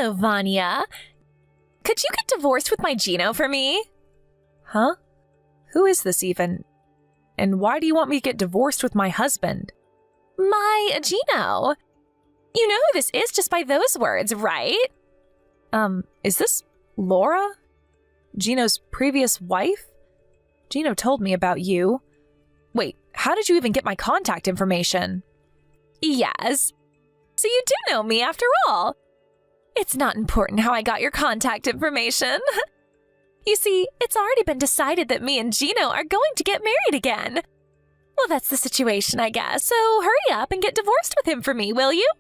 Hello, Vanya. Could you get divorced with my Gino for me? Huh? Who is this even? And why do you want me to get divorced with my husband? My Gino. You know who this is just by those words, right? Is this Laura? Gino's previous wife? Gino told me about you. Wait, how did you even get my contact information? Yes. So you do know me after all. It's not important how I got your contact information. You see, it's already been decided that me and Gino are going to get married again. Well, that's the situation, I guess, so hurry up and get divorced with him for me, will you?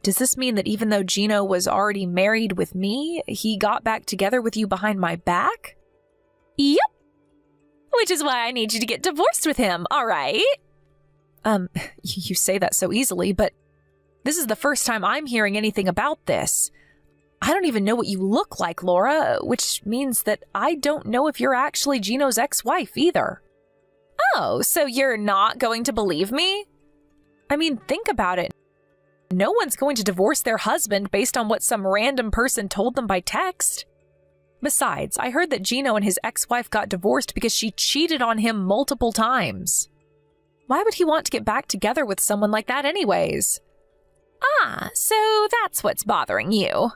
Does this mean that even though Gino was already married with me, he got back together with you behind my back? Yep. Which is why I need you to get divorced with him, all right? You say that so easily, but this is the first time I'm hearing anything about this. I don't even know what you look like, Laura, which means that I don't know if you're actually Gino's ex-wife either. Oh, so you're not going to believe me? I mean, think about it. No one's going to divorce their husband based on what some random person told them by text. Besides, I heard that Gino and his ex-wife got divorced because she cheated on him multiple times. Why would he want to get back together with someone like that anyways? Ah, so that's what's bothering you.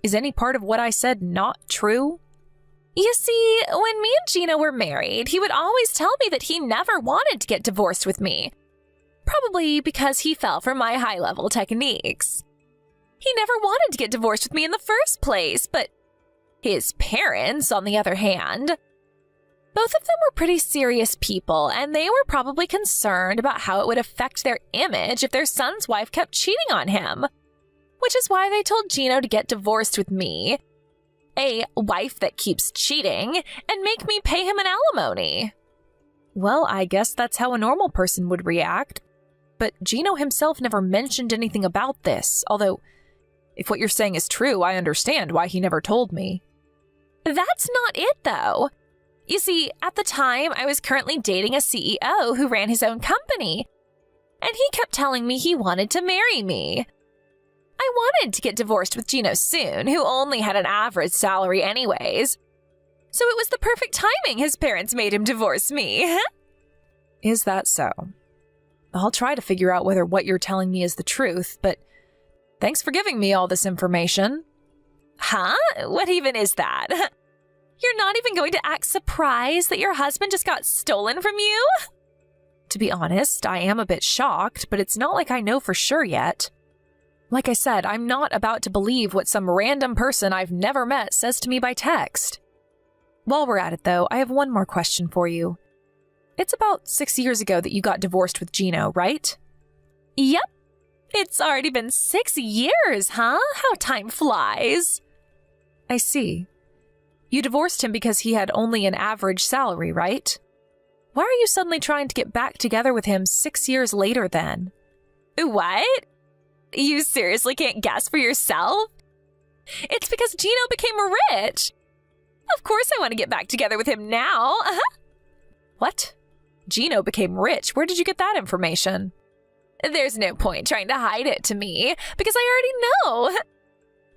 Is any part of what I said not true? You see, when me and Gino were married, he would always tell me that he never wanted to get divorced with me. Probably because he fell for my high-level techniques. He never wanted to get divorced with me in the first place, but his parents, on the other hand, both of them were pretty serious people, and they were probably concerned about how it would affect their image if their son's wife kept cheating on him. Which is why they told Gino to get divorced with me, a wife that keeps cheating, and make me pay him an alimony. Well, I guess that's how a normal person would react. But Gino himself never mentioned anything about this, although, if what you're saying is true, I understand why he never told me. That's not it, though. You see, at the time, I was currently dating a CEO who ran his own company, and he kept telling me he wanted to marry me. I wanted to get divorced with Gino soon, who only had an average salary anyways. So it was the perfect timing his parents made him divorce me. Is that so? I'll try to figure out whether what you're telling me is the truth, but thanks for giving me all this information. Huh? What even is that? You're not even going to act surprised that your husband just got stolen from you? To be honest, I am a bit shocked, but it's not like I know for sure yet. Like I said, I'm not about to believe what some random person I've never met says to me by text. While we're at it, though, I have one more question for you. It's about 6 years ago that you got divorced with Gino, right? Yep. It's already been 6 years, huh? How time flies. I see. You divorced him because he had only an average salary, right? Why are you suddenly trying to get back together with him 6 years later then? What? You seriously can't guess for yourself? It's because Gino became rich. Of course I want to get back together with him now. What? Gino became rich? Where did you get that information? There's no point trying to hide it to me, because I already know.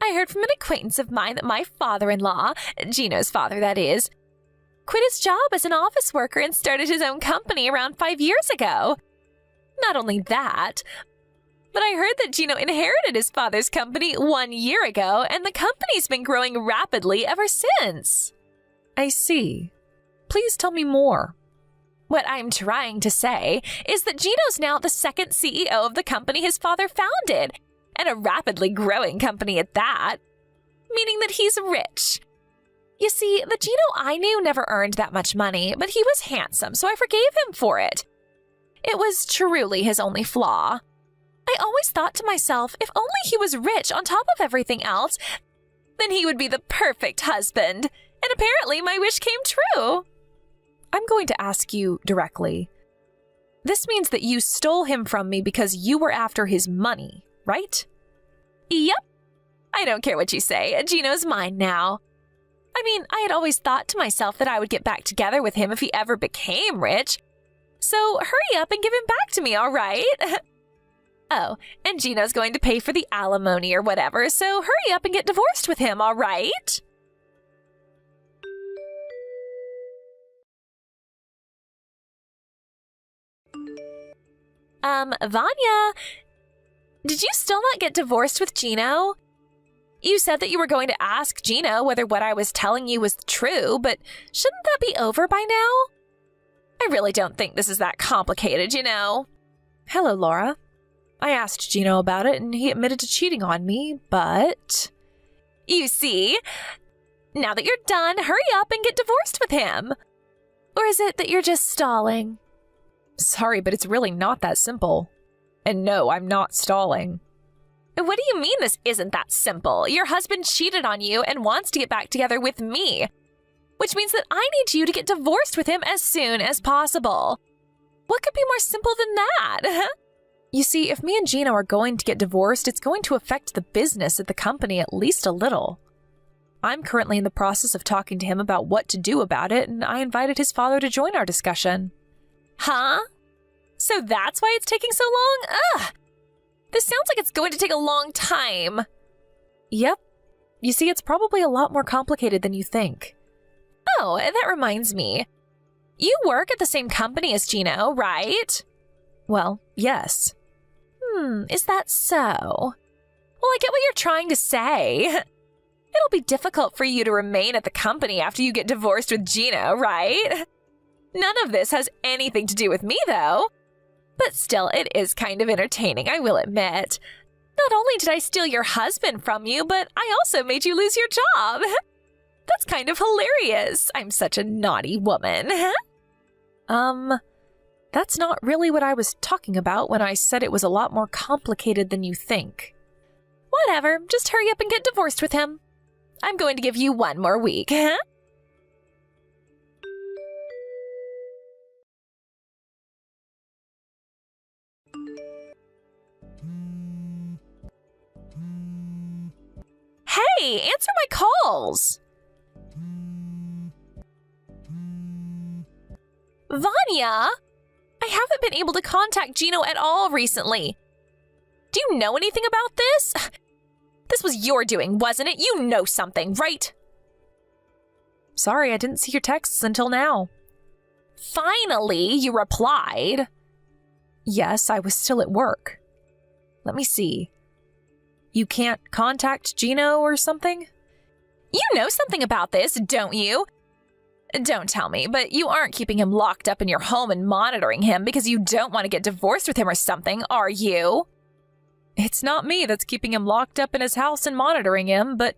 I heard from an acquaintance of mine that my father-in-law, Gino's father that is, quit his job as an office worker and started his own company around 5 years ago. Not only that, but I heard that Gino inherited his father's company 1 year ago, and the company's been growing rapidly ever since. I see. Please tell me more. What I'm trying to say is that Gino's now the second CEO of the company his father founded, and a rapidly growing company at that, meaning that he's rich. You see, the Gino I knew never earned that much money, but he was handsome, so I forgave him for it. It was truly his only flaw. I always thought to myself, if only he was rich on top of everything else, then he would be the perfect husband. And apparently my wish came true. I'm going to ask you directly. This means that you stole him from me because you were after his money, right? Yep. I don't care what you say. Gino's mine now. I mean, I had always thought to myself that I would get back together with him if he ever became rich. So hurry up and give him back to me, all right? Oh, and Gino's going to pay for the alimony or whatever, so hurry up and get divorced with him, all right? Vanya, did you still not get divorced with Gino? You said that you were going to ask Gino whether what I was telling you was true, but shouldn't that be over by now? I really don't think this is that complicated, you know. Hello, Laura. I asked Gino about it, and he admitted to cheating on me, but... You see? Now that you're done, hurry up and get divorced with him. Or is it that you're just stalling? Sorry, but it's really not that simple. And no, I'm not stalling. What do you mean this isn't that simple? Your husband cheated on you and wants to get back together with me, which means that I need you to get divorced with him as soon as possible. What could be more simple than that? You see, if me and Gino are going to get divorced, it's going to affect the business at the company at least a little. I'm currently in the process of talking to him about what to do about it, and I invited his father to join our discussion. Huh? So that's why it's taking so long? Ugh! This sounds like it's going to take a long time. Yep. You see, it's probably a lot more complicated than you think. Oh, that reminds me. You work at the same company as Gino, right? Well, yes. Is that so? Well, I get what you're trying to say. It'll be difficult for you to remain at the company after you get divorced with Gino, right? None of this has anything to do with me, though. But still, it is kind of entertaining, I will admit. Not only did I steal your husband from you, but I also made you lose your job. That's kind of hilarious. I'm such a naughty woman. That's not really what I was talking about when I said it was a lot more complicated than you think. Whatever, just hurry up and get divorced with him. I'm going to give you one more week, huh? Hey, answer my calls! Vanya! I haven't been able to contact Gino at all recently. Do you know anything about this? This was your doing, wasn't it? You know something, right? Sorry, I didn't see your texts until now. Finally, you replied. Yes, I was still at work. Let me see. You can't contact Gino or something? You know something about this, don't you? Don't tell me, but you aren't keeping him locked up in your home and monitoring him because you don't want to get divorced with him or something, are you? It's not me that's keeping him locked up in his house and monitoring him, but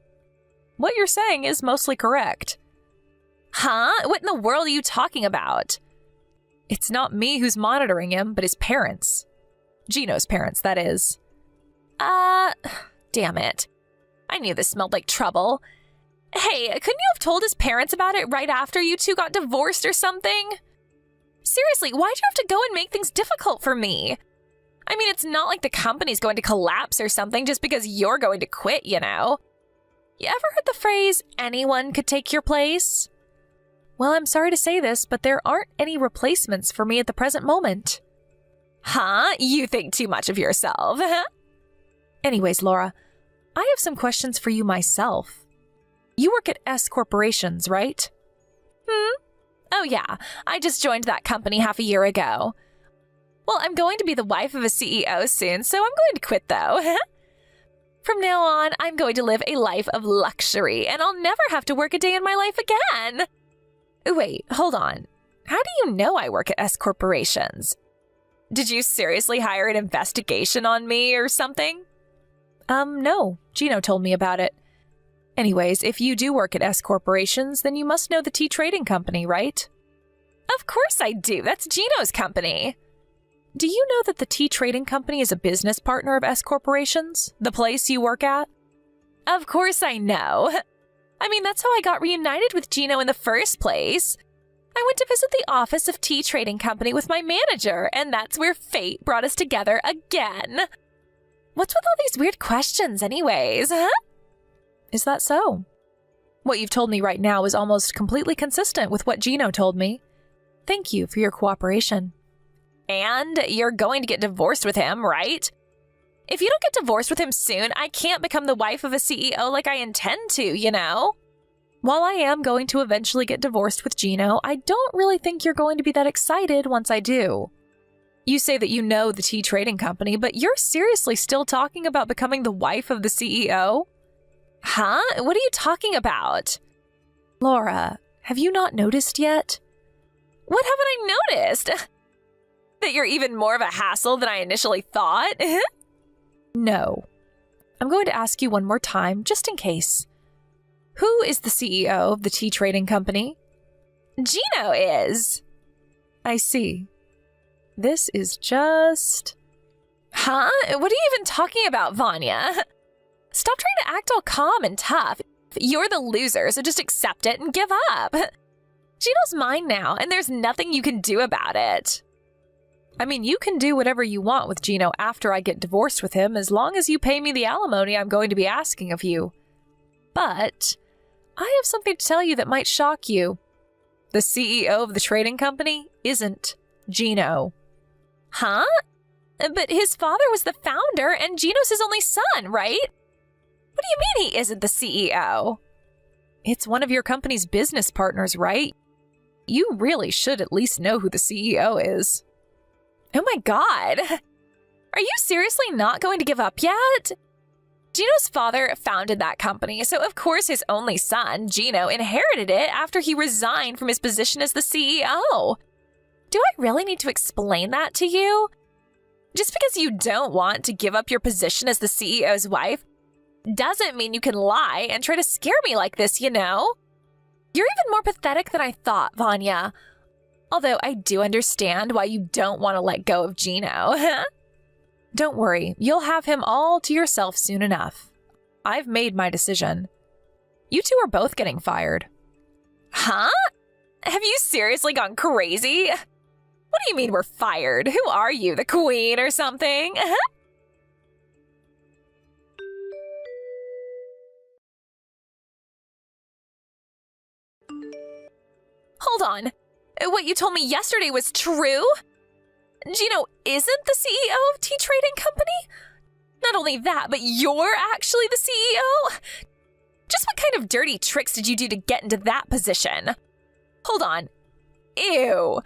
what you're saying is mostly correct. Huh? What in the world are you talking about? It's not me who's monitoring him, but his parents. Gino's parents, that is. Damn it. I knew this smelled like trouble. Hey, couldn't you have told his parents about it right after you two got divorced or something? Seriously, why'd you have to go and make things difficult for me? I mean, it's not like the company's going to collapse or something just because you're going to quit, you know? You ever heard the phrase, anyone could take your place? Well, I'm sorry to say this, but there aren't any replacements for me at the present moment. Huh? You think too much of yourself. Anyways, Laura, I have some questions for you myself. You work at S Corporations, right? Oh yeah, I just joined that company half a year ago. Well, I'm going to be the wife of a CEO soon, so I'm going to quit though. From now on, I'm going to live a life of luxury, and I'll never have to work a day in my life again. Wait, hold on. How do you know I work at S Corporations? Did you seriously hire an investigation on me or something? No. Gino told me about it. Anyways, if you do work at S Corporations, then you must know the tea trading company, right? Of course I do. That's Gino's company. Do you know that the tea trading company is a business partner of S Corporations, the place you work at? Of course I know. I mean, that's how I got reunited with Gino in the first place. I went to visit the office of tea trading company with my manager, and that's where fate brought us together again. What's with all these weird questions anyways, huh? Is that so? What you've told me right now is almost completely consistent with what Gino told me. Thank you for your cooperation. And you're going to get divorced with him, right? If you don't get divorced with him soon, I can't become the wife of a CEO like I intend to, you know? While I am going to eventually get divorced with Gino, I don't really think you're going to be that excited once I do. You say that you know the tea trading company, but you're seriously still talking about becoming the wife of the CEO? Huh? What are you talking about? Laura, have you not noticed yet? What haven't I noticed? That you're even more of a hassle than I initially thought? No. I'm going to ask you one more time, just in case. Who is the CEO of the tea trading company? Gino is. I see. This is just... Huh? What are you even talking about, Vanya? Stop trying to act all calm and tough. You're the loser, so just accept it and give up. Gino's mine now, and there's nothing you can do about it. I mean, you can do whatever you want with Gino after I get divorced with him, as long as you pay me the alimony I'm going to be asking of you. But I have something to tell you that might shock you. The CEO of the trading company isn't Gino. Huh? But his father was the founder, and Gino's his only son, right? What do you mean he isn't the CEO? It's one of your company's business partners, right? You really should at least know who the CEO is. Oh my god. Are you seriously not going to give up yet? Gino's father founded that company, so of course his only son, Gino, inherited it after he resigned from his position as the CEO. Do I really need to explain that to you? Just because you don't want to give up your position as the CEO's wife doesn't mean you can lie and try to scare me like this, you know? You're even more pathetic than I thought, Vanya. Although I do understand why you don't want to let go of Gino. Don't worry, you'll have him all to yourself soon enough. I've made my decision. You two are both getting fired. Huh? Have you seriously gone crazy? What do you mean we're fired? Who are you, the queen or something? Hold on. What you told me yesterday was true? Gino isn't the CEO of Tea Trading Company? Not only that, but you're actually the CEO? Just what kind of dirty tricks did you do to get into that position? Hold on. Ew.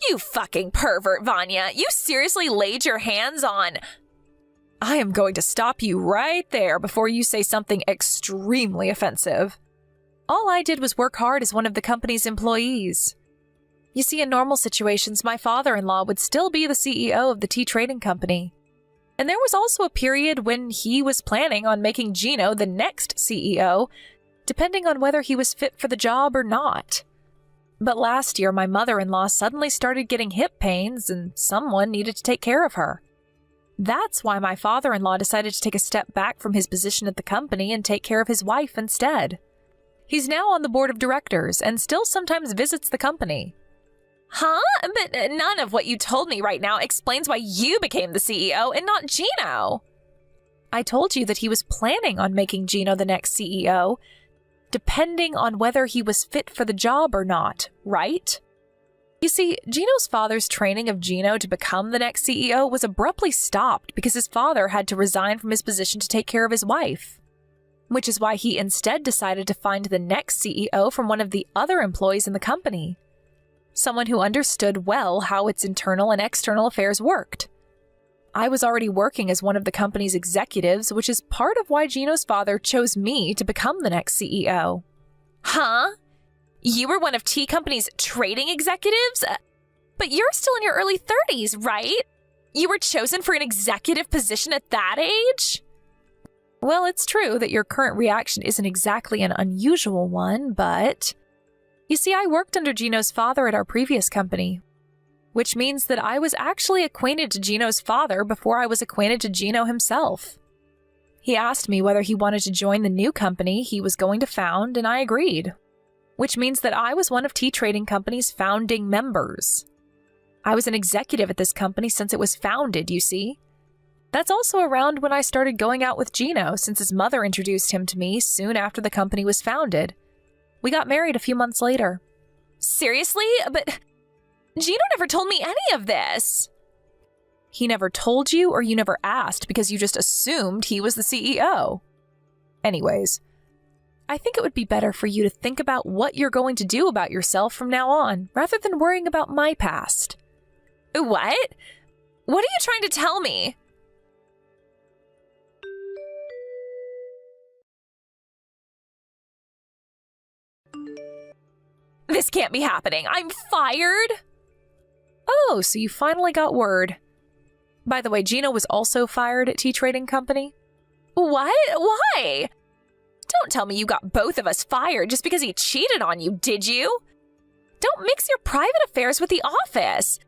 You fucking pervert, Vanya. You seriously laid your hands on... I am going to stop you right there before you say something extremely offensive. All I did was work hard as one of the company's employees. You see, in normal situations, my father-in-law would still be the CEO of the tea trading company. And there was also a period when he was planning on making Gino the next CEO, depending on whether he was fit for the job or not. But last year, my mother-in-law suddenly started getting hip pains and someone needed to take care of her. That's why my father-in-law decided to take a step back from his position at the company and take care of his wife instead. He's now on the board of directors and still sometimes visits the company. Huh? But none of what you told me right now explains why you became the CEO and not Gino. I told you that he was planning on making Gino the next CEO, depending on whether he was fit for the job or not, right? You see, Gino's father's training of Gino to become the next CEO was abruptly stopped because his father had to resign from his position to take care of his wife. Which is why he instead decided to find the next CEO from one of the other employees in the company. Someone who understood well how its internal and external affairs worked. I was already working as one of the company's executives, which is part of why Gino's father chose me to become the next CEO. Huh? You were one of Tea Company's trading executives? But you're still in your early 30s, right? You were chosen for an executive position at that age? Well, it's true that your current reaction isn't exactly an unusual one, but... You see, I worked under Gino's father at our previous company, which means that I was actually acquainted to Gino's father before I was acquainted to Gino himself. He asked me whether he wanted to join the new company he was going to found, and I agreed, which means that I was one of Tea Trading Company's founding members. I was an executive at this company since it was founded, you see. That's also around when I started going out with Gino, since his mother introduced him to me soon after the company was founded. We got married a few months later. Seriously? But Gino never told me any of this. He never told you or you never asked because you just assumed he was the CEO. Anyways, I think it would be better for you to think about what you're going to do about yourself from now on, rather than worrying about my past. What? What are you trying to tell me? This can't be happening. I'm fired. Oh, so you finally got word. By the way, Gino was also fired at Tea Trading Company. What? Why? Don't tell me you got both of us fired just because he cheated on you, did you? Don't mix your private affairs with the office.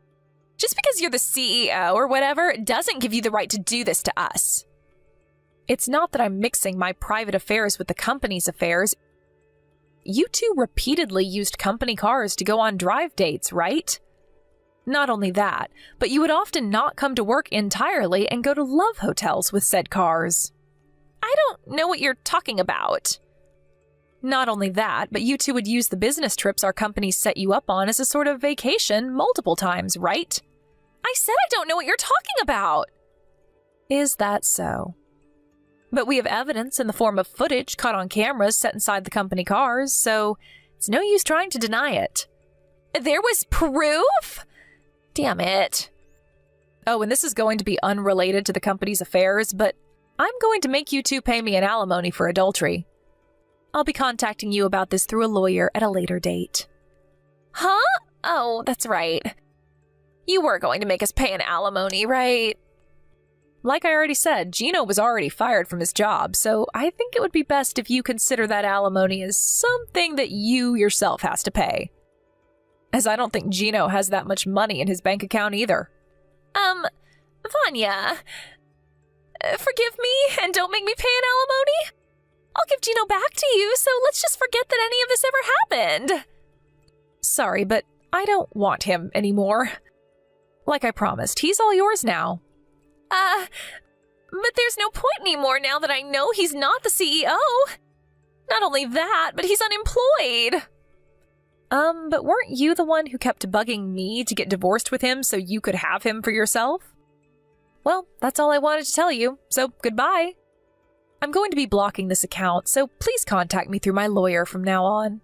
Just because you're the CEO or whatever doesn't give you the right to do this to us. It's not that I'm mixing my private affairs with the company's affairs. You two repeatedly used company cars to go on drive dates, right? Not only that, but you would often not come to work entirely and go to love hotels with said cars. I don't know what you're talking about. Not only that, but you two would use the business trips our companies set you up on as a sort of vacation multiple times, right? I said I don't know what you're talking about. Is that so? But we have evidence in the form of footage caught on cameras set inside the company cars, so it's no use trying to deny it. There was proof? Damn it. Oh, and this is going to be unrelated to the company's affairs, but I'm going to make you two pay me an alimony for adultery. I'll be contacting you about this through a lawyer at a later date. Huh? Oh, that's right. You were going to make us pay an alimony, right? Like I already said, Gino was already fired from his job, so I think it would be best if you consider that alimony as something that you yourself has to pay. As I don't think Gino has that much money in his bank account either. Vanya, forgive me and don't make me pay an alimony. I'll give Gino back to you, so let's just forget that any of this ever happened. Sorry, but I don't want him anymore. Like I promised, he's all yours now. But there's no point anymore now that I know he's not the CEO. Not only that, but he's unemployed. But weren't you the one who kept bugging me to get divorced with him so you could have him for yourself? Well, that's all I wanted to tell you, so goodbye. I'm going to be blocking this account, so please contact me through my lawyer from now on.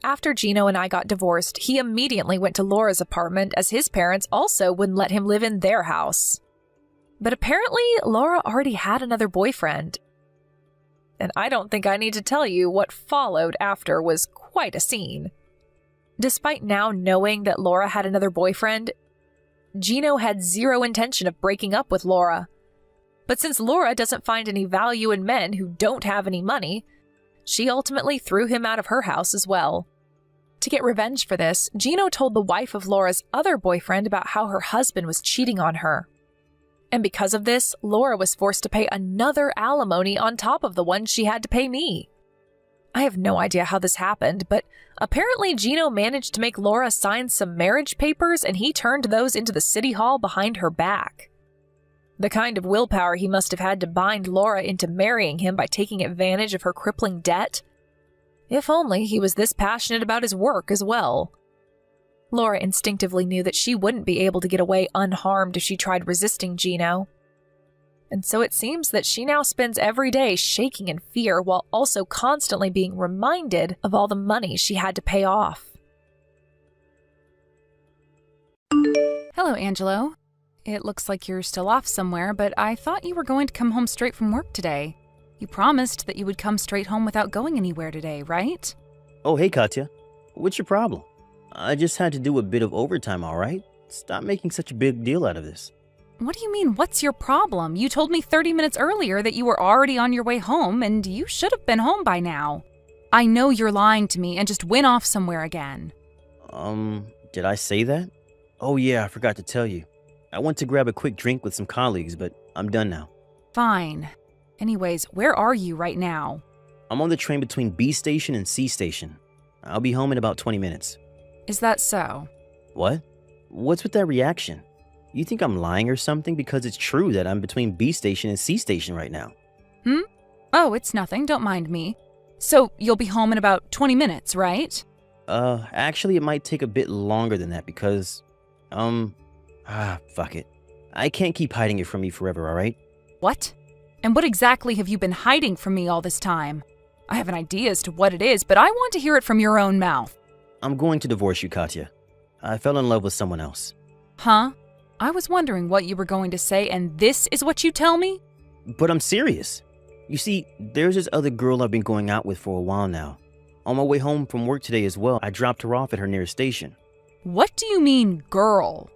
After Gino and I got divorced, he immediately went to Laura's apartment as his parents also wouldn't let him live in their house. But apparently, Laura already had another boyfriend. And I don't think I need to tell you what followed after was quite a scene. Despite now knowing that Laura had another boyfriend, Gino had zero intention of breaking up with Laura. But since Laura doesn't find any value in men who don't have any money, she ultimately threw him out of her house as well. To get revenge for this, Gino told the wife of Laura's other boyfriend about how her husband was cheating on her. And because of this, Laura was forced to pay another alimony on top of the one she had to pay me. I have no idea how this happened, but apparently Gino managed to make Laura sign some marriage papers and he turned those into the city hall behind her back. The kind of willpower he must have had to bind Laura into marrying him by taking advantage of her crippling debt. If only he was this passionate about his work as well. Laura instinctively knew that she wouldn't be able to get away unharmed if she tried resisting Gino. And so it seems that she now spends every day shaking in fear while also constantly being reminded of all the money she had to pay off. Hello, Angelo. It looks like you're still off somewhere, but I thought you were going to come home straight from work today. You promised that you would come straight home without going anywhere today, right? Oh, hey, Katya. What's your problem? I just had to do a bit of overtime, all right? Stop making such a big deal out of this. What do you mean, what's your problem? You told me 30 minutes earlier that you were already on your way home, and you should have been home by now. I know you're lying to me and just went off somewhere again. Did I say that? Oh yeah, I forgot to tell you. I went to grab a quick drink with some colleagues, but I'm done now. Fine. Anyways, where are you right now? I'm on the train between B station and C station. I'll be home in about 20 minutes. Is that so? What? What's with that reaction? You think I'm lying or something? Because it's true that I'm between B station and C station right now. Oh, it's nothing. Don't mind me. So you'll be home in about 20 minutes, right? Actually, it might take a bit longer than that because, fuck it. I can't keep hiding it from you forever, alright? What? And what exactly have you been hiding from me all this time? I have an idea as to what it is, but I want to hear it from your own mouth. I'm going to divorce you, Katya. I fell in love with someone else. Huh? I was wondering what you were going to say, and this is what you tell me? But I'm serious. You see, there's this other girl I've been going out with for a while now. On my way home from work today as well, I dropped her off at her nearest station. What do you mean, girl?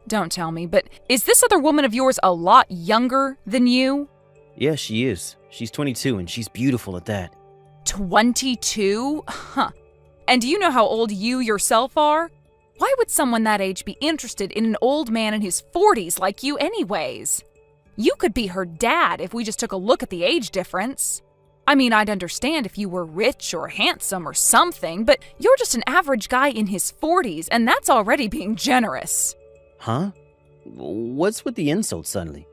Don't tell me, but is this other woman of yours a lot younger than you? Yeah, she is. She's 22 and she's beautiful at that. 22? Huh. And do you know how old you yourself are? Why would someone that age be interested in an old man in his 40s like you anyways? You could be her dad if we just took a look at the age difference. I mean, I'd understand if you were rich or handsome or something, but you're just an average guy in his 40s, and that's already being generous. Huh? What's with the insult suddenly?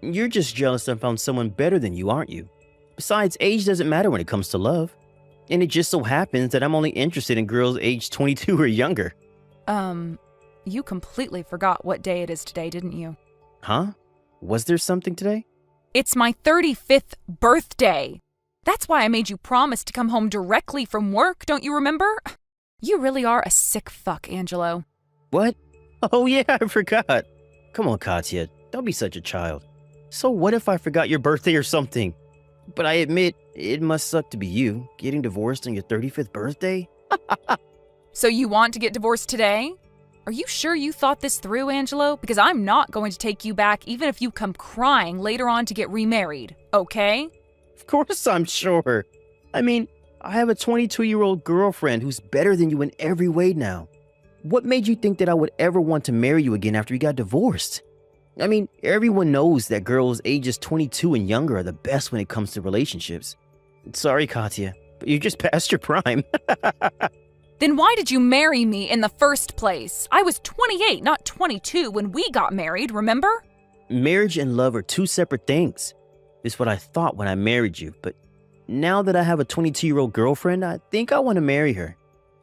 You're just jealous I found someone better than you, aren't you? Besides, age doesn't matter when it comes to love. And it just so happens that I'm only interested in girls aged 22 or younger. You completely forgot what day it is today, didn't you? Huh? Was there something today? It's my 35th birthday. That's why I made you promise to come home directly from work, don't you remember? You really are a sick fuck, Angelo. What? Oh yeah, I forgot. Come on, Katya, don't be such a child. So what if I forgot your birthday or something? But I admit, it must suck to be you, getting divorced on your 35th birthday? So you want to get divorced today? Are you sure you thought this through, Angelo? Because I'm not going to take you back even if you come crying later on to get remarried, okay? Of course I'm sure. I mean, I have a 22-year-old girlfriend who's better than you in every way now. What made you think that I would ever want to marry you again after we got divorced? I mean, everyone knows that girls ages 22 and younger are the best when it comes to relationships. Sorry, Katya, but you're just past your prime. Then why did you marry me in the first place? I was 28, not 22 when we got married, remember? Marriage and love are two separate things. It's what I thought when I married you, but now that I have a 22-year-old girlfriend, I think I want to marry her.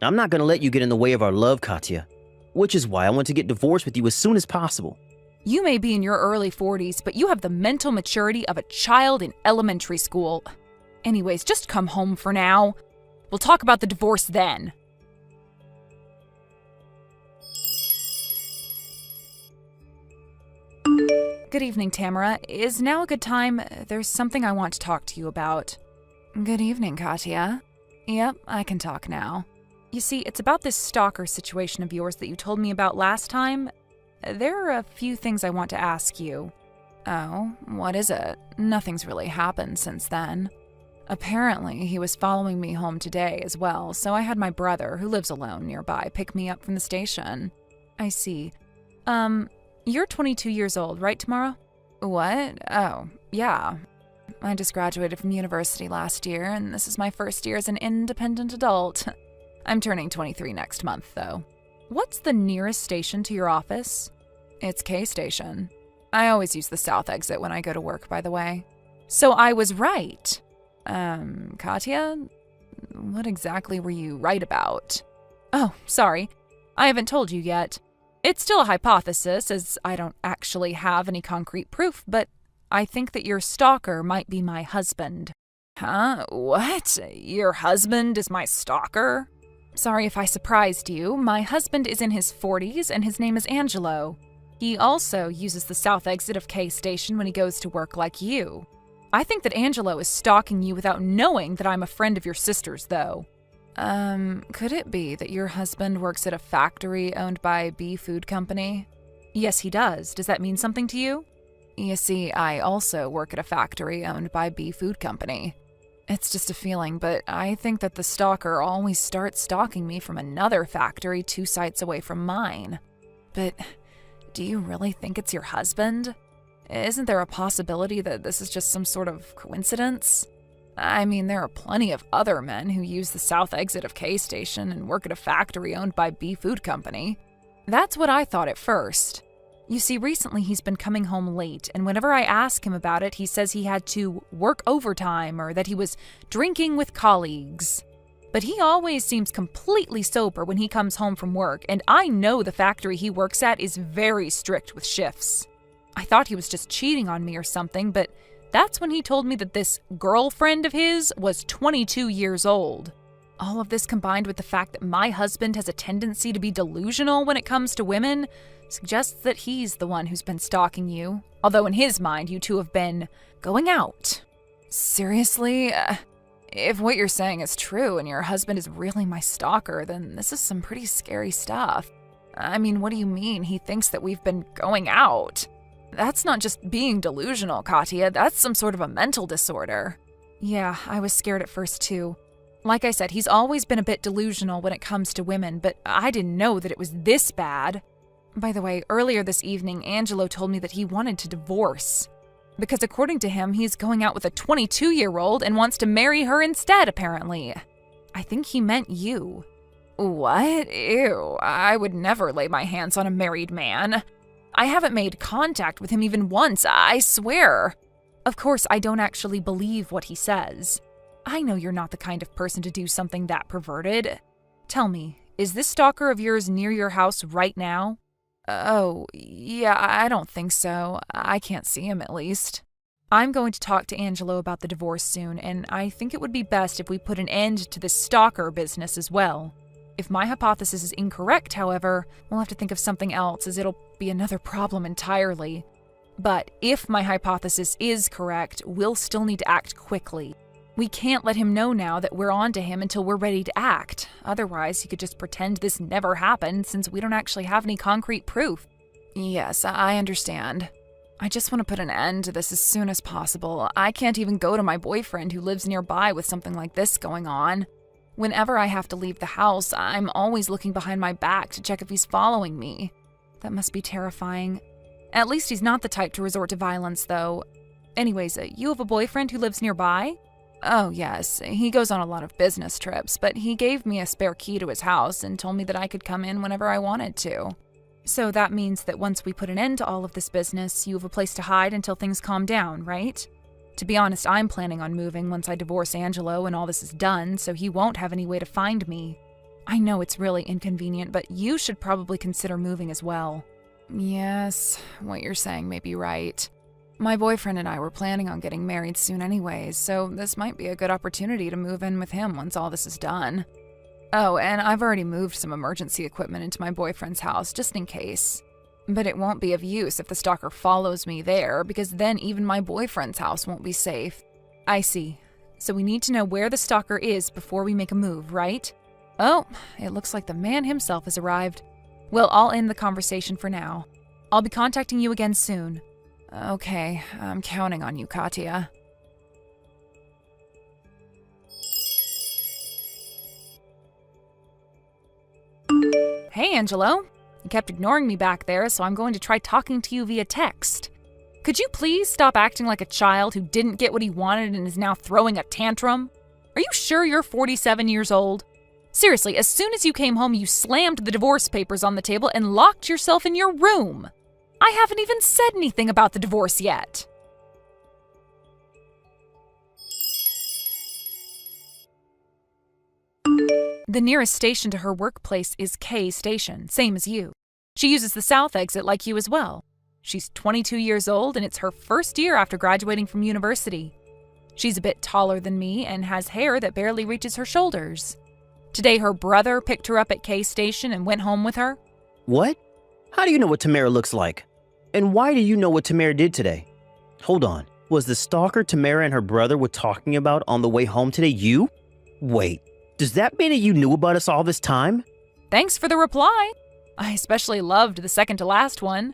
I'm not going to let you get in the way of our love, Katya, which is why I want to get divorced with you as soon as possible. You may be in your early 40s, but you have the mental maturity of a child in elementary school. Anyways, just come home for now. We'll talk about the divorce then. Good evening, Tamara. Is now a good time? There's something I want to talk to you about. Good evening, Katya. Yep, I can talk now. You see, it's about this stalker situation of yours that you told me about last time. There are a few things I want to ask you. Oh, what is it? Nothing's really happened since then. Apparently, he was following me home today as well, so I had my brother, who lives alone nearby, pick me up from the station. I see. You're 22 years old, right, Tamara? What? Oh, yeah. I just graduated from university last year, and this is my first year as an independent adult. I'm turning 23 next month, though. What's the nearest station to your office? It's K Station. I always use the south exit when I go to work, by the way. So I was right. Katya? What exactly were you right about? Oh, sorry. I haven't told you yet. It's still a hypothesis, as I don't actually have any concrete proof, but I think that your stalker might be my husband. Huh? What? Your husband is my stalker? Sorry if I surprised you. My husband is in his 40s, and his name is Angelo. He also uses the south exit of K Station when he goes to work like you. I think that Angelo is stalking you without knowing that I'm a friend of your sister's, though. Could it be that your husband works at a factory owned by B Food Company? Yes, he does. Does that mean something to you? You see, I also work at a factory owned by B Food Company. It's just a feeling, but I think that the stalker always starts stalking me from another factory 2 sites away from mine. But do you really think it's your husband? Isn't there a possibility that this is just some sort of coincidence? I mean, there are plenty of other men who use the south exit of K Station and work at a factory owned by B Food Company. That's what I thought at first. You see, recently he's been coming home late, and whenever I ask him about it, he says he had to work overtime or that he was drinking with colleagues. But he always seems completely sober when he comes home from work, and I know the factory he works at is very strict with shifts. I thought he was just cheating on me or something, but that's when he told me that this girlfriend of his was 22 years old. All of this combined with the fact that my husband has a tendency to be delusional when it comes to women suggests that he's the one who's been stalking you, although in his mind you two have been going out. Seriously? If what you're saying is true and your husband is really my stalker, then this is some pretty scary stuff. I mean, what do you mean he thinks that we've been going out? That's not just being delusional, Katya. That's some sort of a mental disorder. Yeah, I was scared at first too. Like I said, he's always been a bit delusional when it comes to women, but I didn't know that it was this bad. By the way, earlier this evening, Angelo told me that he wanted to divorce. Because according to him, he's going out with a 22-year-old and wants to marry her instead, apparently. I think he meant you. What? Ew, I would never lay my hands on a married man. I haven't made contact with him even once, I swear. Of course, I don't actually believe what he says. I know you're not the kind of person to do something that perverted. Tell me, is this stalker of yours near your house right now? Oh, yeah, I don't think so. I can't see him, at least. I'm going to talk to Angelo about the divorce soon, and I think it would be best if we put an end to this stalker business as well. If my hypothesis is incorrect, however, we'll have to think of something else, as it'll be another problem entirely. But if my hypothesis is correct, we'll still need to act quickly. We can't let him know now that we're on to him until we're ready to act. Otherwise, he could just pretend this never happened since we don't actually have any concrete proof. Yes, I understand. I just want to put an end to this as soon as possible. I can't even go to my boyfriend who lives nearby with something like this going on. Whenever I have to leave the house, I'm always looking behind my back to check if he's following me. That must be terrifying. At least he's not the type to resort to violence, though. Anyways, you have a boyfriend who lives nearby? Oh, yes. He goes on a lot of business trips, but he gave me a spare key to his house and told me that I could come in whenever I wanted to. So that means that once we put an end to all of this business, you have a place to hide until things calm down, right? To be honest, I'm planning on moving once I divorce Angelo and all this is done, so he won't have any way to find me. I know it's really inconvenient, but you should probably consider moving as well. Yes, what you're saying may be right. My boyfriend and I were planning on getting married soon anyways, so this might be a good opportunity to move in with him once all this is done. Oh, and I've already moved some emergency equipment into my boyfriend's house, just in case. But it won't be of use if the stalker follows me there, because then even my boyfriend's house won't be safe. I see. So we need to know where the stalker is before we make a move, right? Oh, it looks like the man himself has arrived. Well, I'll end the conversation for now. I'll be contacting you again soon. Okay, I'm counting on you, Katya. Hey, Angelo. You kept ignoring me back there, so I'm going to try talking to you via text. Could you please stop acting like a child who didn't get what he wanted and is now throwing a tantrum? Are you sure you're 47 years old? Seriously, as soon as you came home, you slammed the divorce papers on the table and locked yourself in your room. I haven't even said anything about the divorce yet. The nearest station to her workplace is K Station, same as you. She uses the south exit like you as well. She's 22 years old and it's her first year after graduating from university. She's a bit taller than me and has hair that barely reaches her shoulders. Today her brother picked her up at K Station and went home with her. What? How do you know what Tamara looks like? And why do you know what Tamara did today? Hold on. Was the stalker Tamara and her brother were talking about on the way home today you? Wait, does that mean that you knew about us all this time? Thanks for the reply. I especially loved the second to last one.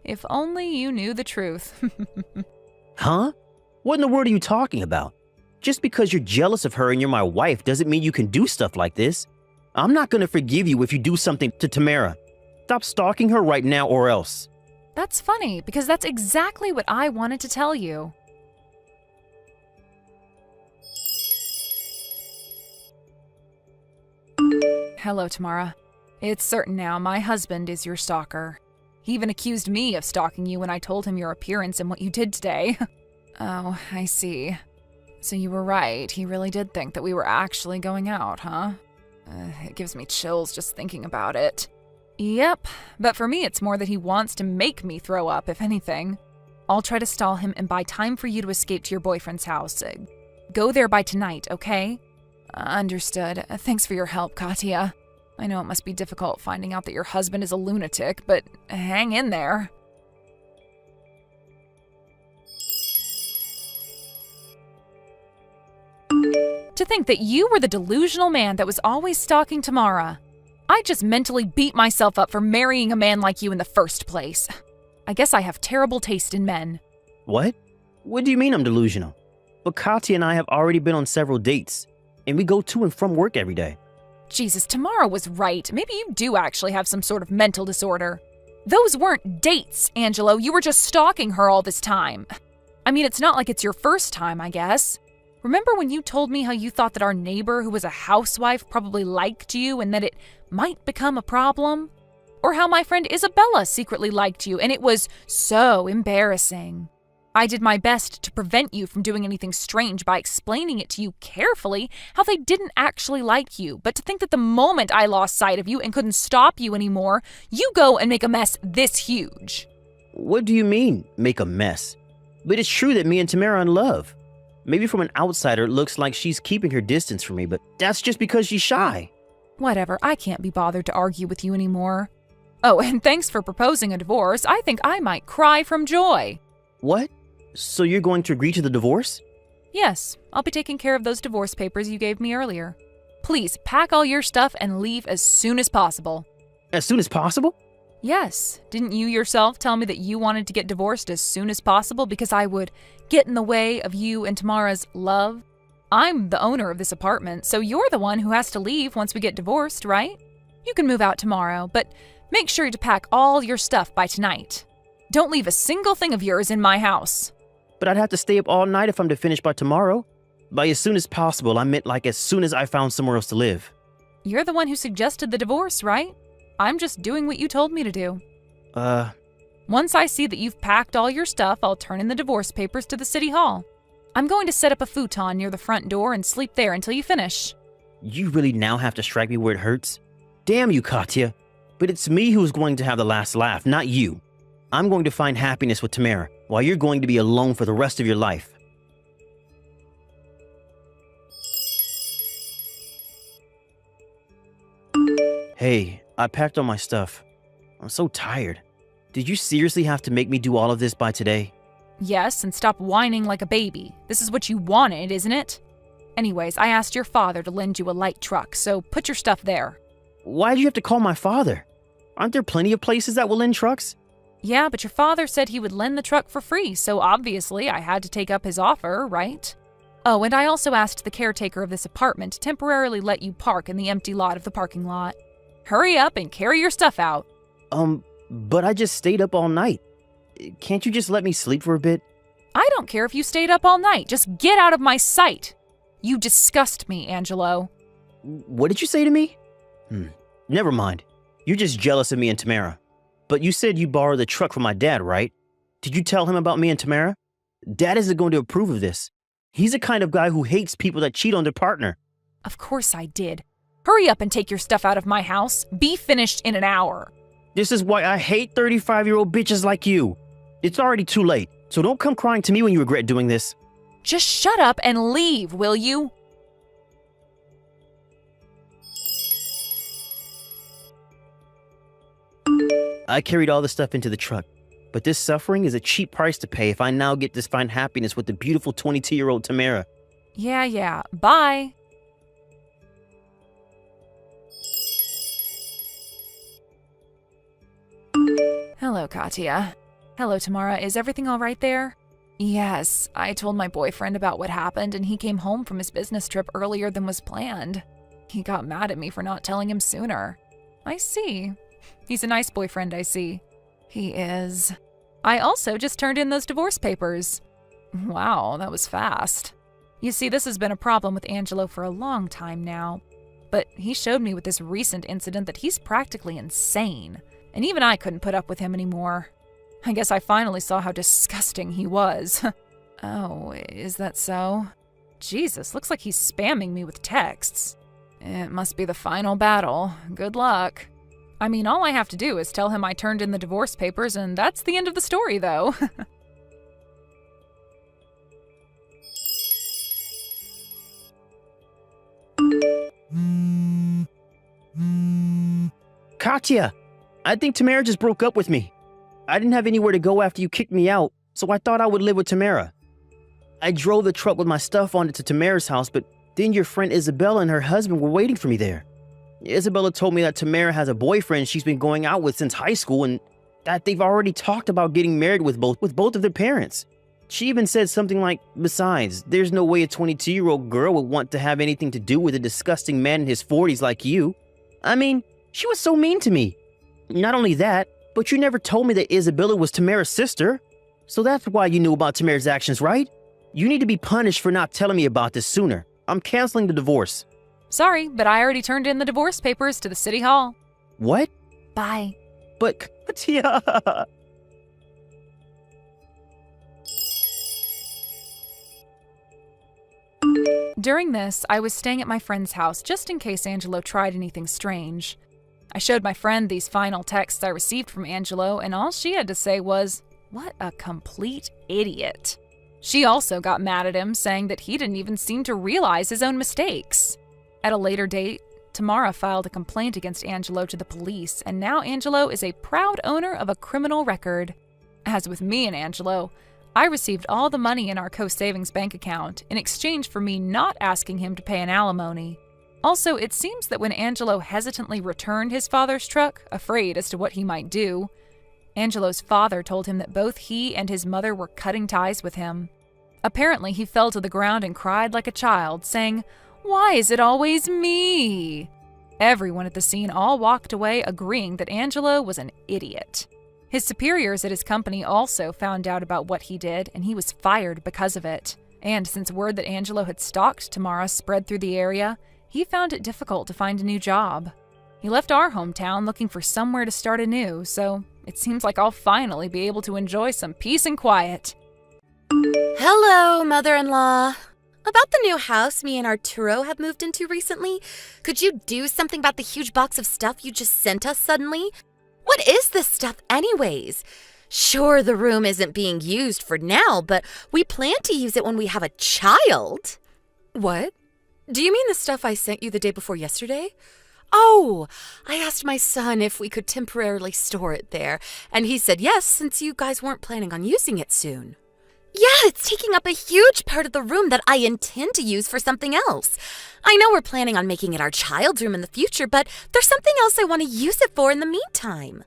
If only you knew the truth. Huh? What in the world are you talking about? Just because you're jealous of her and you're my wife doesn't mean you can do stuff like this. I'm not going to forgive you if you do something to Tamara. Stop stalking her right now or else. That's funny, because that's exactly what I wanted to tell you. Hello, Tamara. It's certain now my husband is your stalker. He even accused me of stalking you when I told him your appearance and what you did today. Oh, I see. So you were right. He really did think that we were actually going out, huh? It gives me chills just thinking about it. Yep, but for me it's more that he wants to make me throw up, if anything. I'll try to stall him and buy time for you to escape to your boyfriend's house. Go there by tonight, okay? Understood. Thanks for your help, Katya. I know it must be difficult finding out that your husband is a lunatic, but hang in there. To think that you were the delusional man that was always stalking Tamara. I just mentally beat myself up for marrying a man like you in the first place. I guess I have terrible taste in men. What? What do you mean I'm delusional? But Katya and I have already been on several dates, and we go to and from work every day. Jesus, Tamara was right. Maybe you do actually have some sort of mental disorder. Those weren't dates, Angelo. You were just stalking her all this time. I mean, it's not like it's your first time, I guess. Remember when you told me how you thought that our neighbor who was a housewife probably liked you and that it might become a problem? Or how my friend Isabella secretly liked you and it was so embarrassing. I did my best to prevent you from doing anything strange by explaining it to you carefully how they didn't actually like you, but to think that the moment I lost sight of you and couldn't stop you anymore, you go and make a mess this huge. What do you mean, make a mess? But it's true that me and Tamara are in love. Maybe from an outsider it looks like she's keeping her distance from me, but that's just because she's shy. Whatever, I can't be bothered to argue with you anymore. Oh, and thanks for proposing a divorce. I think I might cry from joy. What? So you're going to agree to the divorce? Yes, I'll be taking care of those divorce papers you gave me earlier. Please pack all your stuff and leave as soon as possible. As soon as possible? Yes, didn't you yourself tell me that you wanted to get divorced as soon as possible because I would get in the way of you and Tamara's love? I'm the owner of this apartment, so you're the one who has to leave once we get divorced, right? You can move out tomorrow, but make sure to pack all your stuff by tonight. Don't leave a single thing of yours in my house. But I'd have to stay up all night if I'm to finish by tomorrow. By as soon as possible, I meant like as soon as I found somewhere else to live. You're the one who suggested the divorce, right? I'm just doing what you told me to do. Once I see that you've packed all your stuff, I'll turn in the divorce papers to the city hall. I'm going to set up a futon near the front door and sleep there until you finish. You really now have to strike me where it hurts? Damn you, Katya. But it's me who's going to have the last laugh, not you. I'm going to find happiness with Tamara, while you're going to be alone for the rest of your life. Hey, I packed all my stuff. I'm so tired. Did you seriously have to make me do all of this by today? Yes, and stop whining like a baby. This is what you wanted, isn't it? Anyways, I asked your father to lend you a light truck, so put your stuff there. Why did you have to call my father? Aren't there plenty of places that will lend trucks? Yeah, but your father said he would lend the truck for free, so obviously I had to take up his offer, right? Oh, and I also asked the caretaker of this apartment to temporarily let you park in the empty lot of the parking lot. Hurry up and carry your stuff out. But I just stayed up all night. Can't you just let me sleep for a bit? I don't care if you stayed up all night. Just get out of my sight. You disgust me, Angelo. What did you say to me? Never mind. You're just jealous of me and Tamara. But you said you borrowed the truck from my dad, right? Did you tell him about me and Tamara? Dad isn't going to approve of this. He's the kind of guy who hates people that cheat on their partner. Of course I did. Hurry up and take your stuff out of my house. Be finished in an hour. This is why I hate 35-year-old bitches like you. It's already too late, so don't come crying to me when you regret doing this. Just shut up and leave, will you? I carried all the stuff into the truck, but this suffering is a cheap price to pay if I now get to find happiness with the beautiful 22-year-old Tamara. Yeah. Bye. Hello, Katya. Hello, Tamara. Is everything all right there? Yes, I told my boyfriend about what happened and he came home from his business trip earlier than was planned. He got mad at me for not telling him sooner. I see. He's a nice boyfriend, I see. He is. I also just turned in those divorce papers. Wow, that was fast. You see, this has been a problem with Angelo for a long time now. But he showed me with this recent incident that he's practically insane. and even I couldn't put up with him anymore. I guess I finally saw how disgusting he was. Oh, is that so? Jesus, looks like he's spamming me with texts. It must be the final battle. Good luck. I mean, all I have to do is tell him I turned in the divorce papers, and that's the end of the story, though. Katya, I think Tamara just broke up with me. I didn't have anywhere to go after you kicked me out, so I thought I would live with Tamara. I drove the truck with my stuff on it to Tamara's house, but then your friend Isabella and her husband were waiting for me there. Isabella told me that Tamara has a boyfriend she's been going out with since high school and that they've already talked about getting married with both of their parents. She even said something like, besides, there's no way a 22-year-old girl would want to have anything to do with a disgusting man in his 40s like you. I mean, she was so mean to me. Not only that, but you never told me that Isabella was Tamara's sister. So that's why you knew about Tamara's actions, right? You need to be punished for not telling me about this sooner. I'm canceling the divorce. Sorry, but I already turned in the divorce papers to the city hall. What? Bye. But, Katya... During this, I was staying at my friend's house just in case Angelo tried anything strange. I showed my friend these final texts I received from Angelo, and all she had to say was, "What a complete idiot." She also got mad at him, saying that he didn't even seem to realize his own mistakes. At a later date, Tamara filed a complaint against Angelo to the police, and now Angelo is a proud owner of a criminal record. As with me and Angelo, I received all the money in our co-savings bank account in exchange for me not asking him to pay an alimony. Also, it seems that when Angelo hesitantly returned his father's truck, afraid as to what he might do, Angelo's father told him that both he and his mother were cutting ties with him. Apparently, he fell to the ground and cried like a child, saying, "Why is it always me?" Everyone at the scene all walked away agreeing that Angelo was an idiot. His superiors at his company also found out about what he did, and he was fired because of it. And since word that Angelo had stalked Tamara spread through the area, he found it difficult to find a new job. He left our hometown looking for somewhere to start anew, so it seems like I'll finally be able to enjoy some peace and quiet. Hello, mother-in-law. About the new house me and Arturo have moved into recently, could you do something about the huge box of stuff you just sent us suddenly? What is this stuff anyways? Sure, the room isn't being used for now, but we plan to use it when we have a child. What? Do you mean the stuff I sent you the day before yesterday? Oh, I asked my son if we could temporarily store it there, and he said yes, since you guys weren't planning on using it soon. Yeah, it's taking up a huge part of the room that I intend to use for something else. I know we're planning on making it our child's room in the future, but there's something else I want to use it for in the meantime.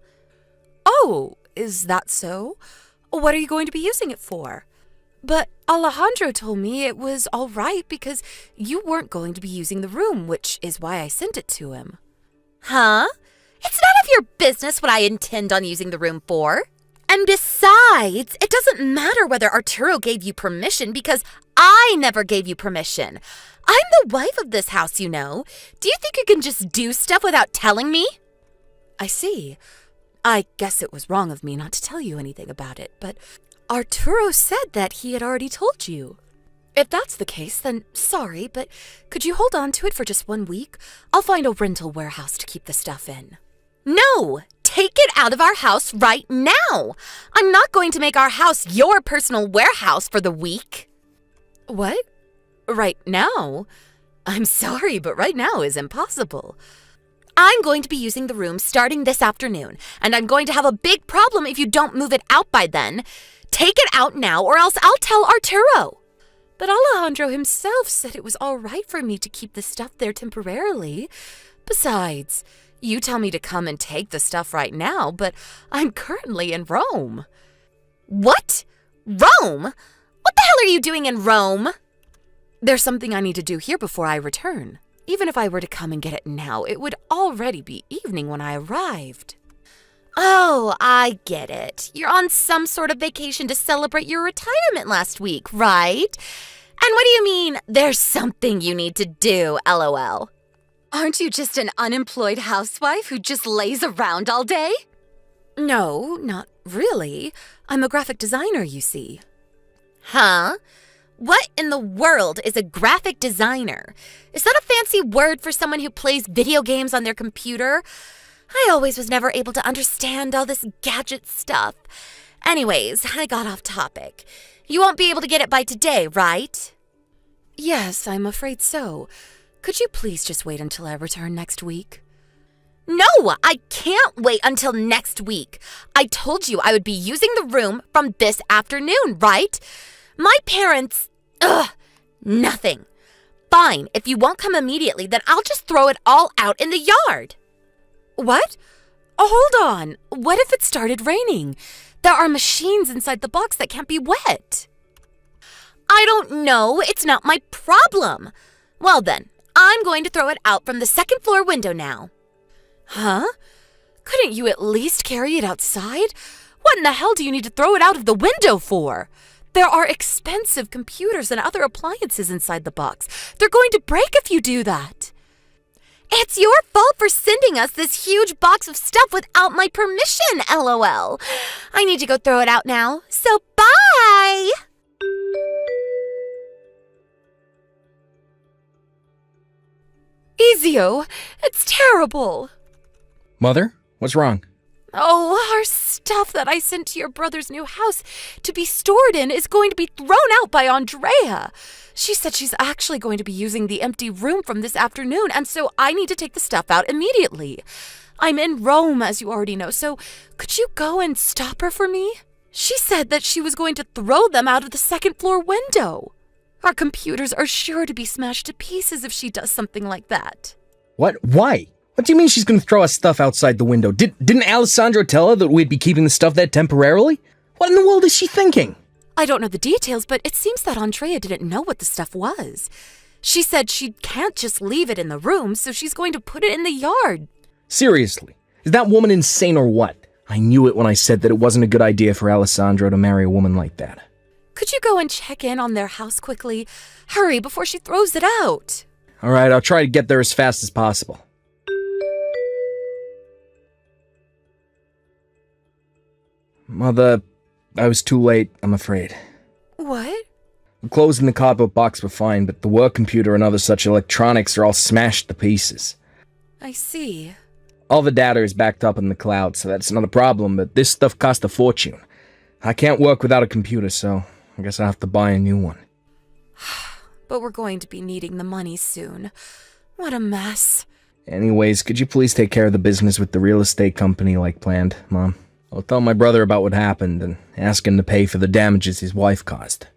Oh, is that so? What are you going to be using it for? But Alejandro told me it was all right because you weren't going to be using the room, which is why I sent it to him. Huh? It's none of your business what I intend on using the room for. And besides, it doesn't matter whether Arturo gave you permission because I never gave you permission. I'm the wife of this house, you know. Do you think you can just do stuff without telling me? I see. I guess it was wrong of me not to tell you anything about it, but Arturo said that he had already told you. If that's the case, then sorry, but could you hold on to it for just 1 week? I'll find a rental warehouse to keep the stuff in. No! Take it out of our house right now! I'm not going to make our house your personal warehouse for the week. What? Right now? I'm sorry, but right now is impossible. I'm going to be using the room starting this afternoon, and I'm going to have a big problem if you don't move it out by then. Take it out now, or else I'll tell Arturo. But Alejandro himself said it was all right for me to keep the stuff there temporarily. Besides, you tell me to come and take the stuff right now, but I'm currently in Rome. What? Rome? What the hell are you doing in Rome? There's something I need to do here before I return. Even if I were to come and get it now, it would already be evening when I arrived. Oh, I get it. You're on some sort of vacation to celebrate your retirement last week, right? And what do you mean, there's something you need to do, LOL? Aren't you just an unemployed housewife who just lays around all day? No, not really. I'm a graphic designer, you see. Huh? What in the world is a graphic designer? Is that a fancy word for someone who plays video games on their computer? I always was never able to understand all this gadget stuff. Anyways, I got off topic. You won't be able to get it by today, right? Yes, I'm afraid so. Could you please just wait until I return next week? No, I can't wait until next week. I told you I would be using the room from this afternoon, right? My parents... nothing. Fine, if you won't come immediately, then I'll just throw it all out in the yard. What? Oh, hold on. What if it started raining? There are machines inside the box that can't be wet. I don't know. It's not my problem. Well then, I'm going to throw it out from the second floor window now. Huh? Couldn't you at least carry it outside? What in the hell do you need to throw it out of the window for? There are expensive computers and other appliances inside the box. They're going to break if you do that. It's your fault for sending us this huge box of stuff without my permission, LOL. I need to go throw it out now, so bye! Ezio, it's terrible. Mother, what's wrong? Oh, our stuff that I sent to your brother's new house to be stored in is going to be thrown out by Andrea. She said she's actually going to be using the empty room from this afternoon, and so I need to take the stuff out immediately. I'm in Rome, as you already know, so could you go and stop her for me? She said that she was going to throw them out of the second floor window. Our computers are sure to be smashed to pieces if she does something like that. What? Why? What do you mean she's gonna throw us stuff outside the window? Didn't Alessandro tell her that we'd be keeping the stuff there temporarily? What in the world is she thinking? I don't know the details, but it seems that Andrea didn't know what the stuff was. She said she can't just leave it in the room, so she's going to put it in the yard. Seriously, is that woman insane or what? I knew it when I said that it wasn't a good idea for Alessandro to marry a woman like that. Could you go and check in on their house quickly? Hurry, before she throws it out. Alright, I'll try to get there as fast as possible. Mother, I was too late, I'm afraid. What? The clothes in the cardboard box were fine, but the work computer and other such electronics are all smashed to pieces. I see. All the data is backed up in the cloud, so that's not a problem, but this stuff cost a fortune. I can't work without a computer, so I guess I'll have to buy a new one. But we're going to be needing the money soon. What a mess. Anyways, could you please take care of the business with the real estate company like planned, Mom? I'll tell my brother about what happened and ask him to pay for the damages his wife caused.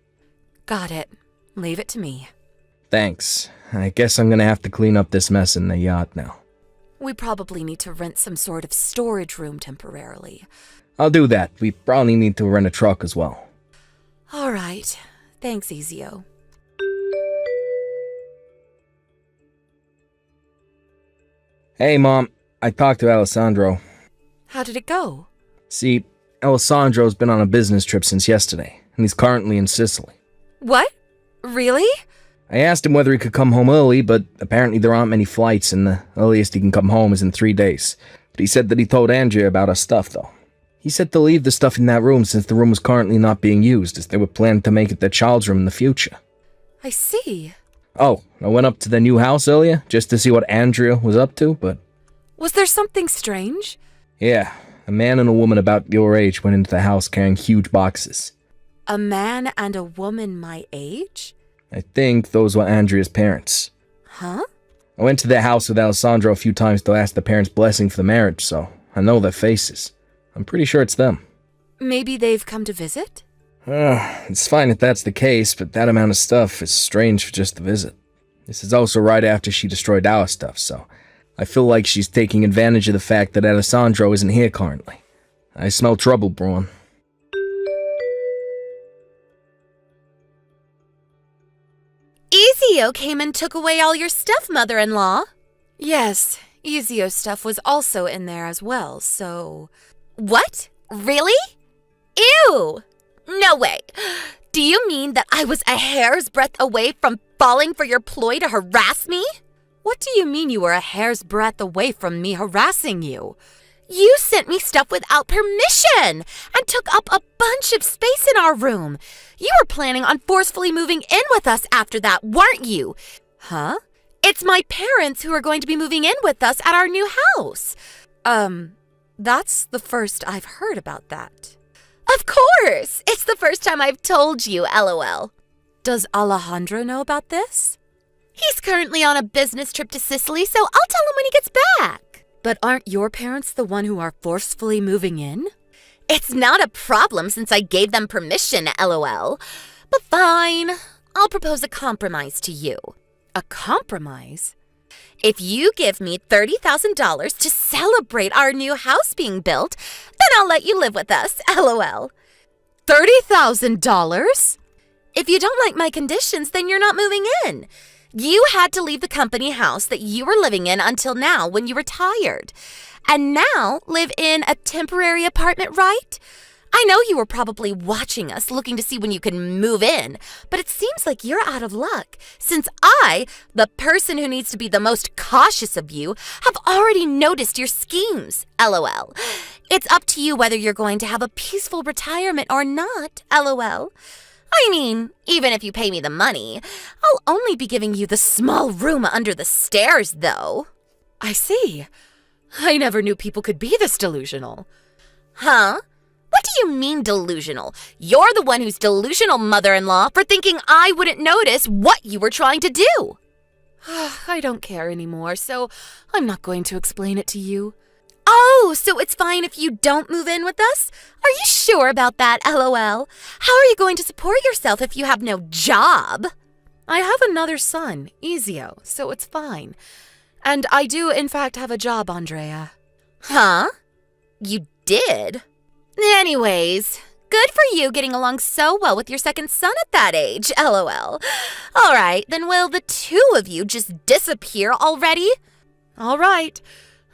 Got it. Leave it to me. Thanks. I guess I'm gonna have to clean up this mess in the yacht now. We probably need to rent some sort of storage room temporarily. I'll do that. We probably need to rent a truck as well. All right. Thanks, Ezio. Hey, Mom. I talked to Alessandro. How did it go? See, Alessandro's been on a business trip since yesterday, and he's currently in Sicily. What? Really? I asked him whether he could come home early, but apparently there aren't many flights, and the earliest he can come home is in 3 days. But he said that he told Andrea about our stuff, though. He said to leave the stuff in that room since the room was currently not being used, as they were planning to make it their child's room in the future. I see. Oh, I went up to their new house earlier, just to see what Andrea was up to, but... Was there something strange? Yeah, a man and a woman about your age went into the house carrying huge boxes. A man and a woman my age? I think those were Andrea's parents. Huh? I went to their house with Alessandro a few times to ask the parents' blessing for the marriage, so I know their faces. I'm pretty sure it's them. Maybe they've come to visit? It's fine if that's the case, but that amount of stuff is strange for just a visit. This is also right after she destroyed our stuff, so I feel like she's taking advantage of the fact that Alessandro isn't here currently. I smell trouble brewing. Ezio came and took away all your stuff, mother-in-law. Yes, Ezio's stuff was also in there as well, so... What? Really? Ew! No way. Do you mean that I was a hair's breadth away from falling for your ploy to harass me? What do you mean you were a hair's breadth away from me harassing you? You sent me stuff without permission and took up a bunch of space in our room. You were planning on forcefully moving in with us after that, weren't you? Huh? It's my parents who are going to be moving in with us at our new house. That's the first I've heard about that. Of course! It's the first time I've told you, LOL. Does Alejandro know about this? He's currently on a business trip to Sicily, so I'll tell him when he gets back. But aren't your parents the one who are forcefully moving in? It's not a problem since I gave them permission, LOL. But fine, I'll propose a compromise to you. A compromise? If you give me $30,000 to celebrate our new house being built, then I'll let you live with us, LOL. $30,000? If you don't like my conditions, then you're not moving in. You had to leave the company house that you were living in until now when you retired. And now live in a temporary apartment, right? I know you were probably watching us looking to see when you can move in, but it seems like you're out of luck, since I, the person who needs to be the most cautious of you, have already noticed your schemes, LOL. It's up to you whether you're going to have a peaceful retirement or not, LOL. I mean, even if you pay me the money, I'll only be giving you the small room under the stairs, though. I see. I never knew people could be this delusional. Huh? What do you mean delusional? You're the one who's delusional, mother-in-law, for thinking I wouldn't notice what you were trying to do. I don't care anymore, so I'm not going to explain it to you. Oh, so it's fine if you don't move in with us? Are you sure about that, LOL? How are you going to support yourself if you have no job? I have another son, Ezio, so it's fine. And I do, in fact, have a job, Andrea. Huh? You did? Anyways, good for you getting along so well with your second son at that age, LOL. All right, then will the two of you just disappear already? All right.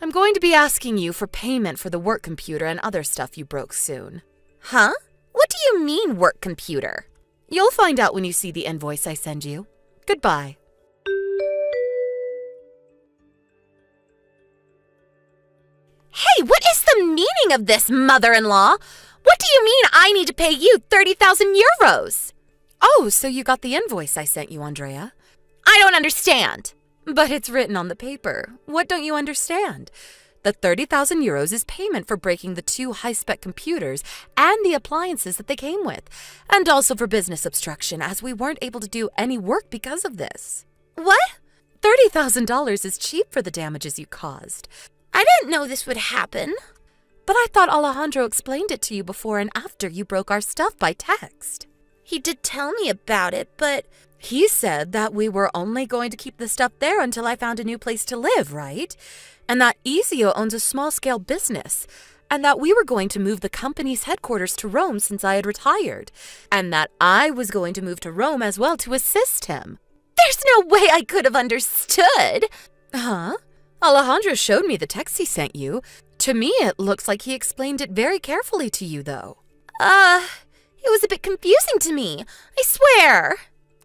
I'm going to be asking you for payment for the work computer and other stuff you broke soon. Huh? What do you mean, work computer? You'll find out when you see the invoice I send you. Goodbye. Hey, what is the meaning of this, mother-in-law? What do you mean I need to pay you 30,000 euros? Oh, so you got the invoice I sent you, Andrea. I don't understand. But it's written on the paper. What don't you understand? The 30,000 euros is payment for breaking the two high-spec computers and the appliances that they came with, and also for business obstruction, as we weren't able to do any work because of this. What? $30,000 is cheap for the damages you caused. I didn't know this would happen. But I thought Alejandro explained it to you before and after you broke our stuff by text. He did tell me about it, but he said that we were only going to keep the stuff there until I found a new place to live, right? And that Ezio owns a small-scale business, and that we were going to move the company's headquarters to Rome since I had retired, and that I was going to move to Rome as well to assist him. There's no way I could have understood. Huh? Alejandro showed me the text he sent you. To me, it looks like he explained it very carefully to you, though. It was a bit confusing to me, I swear.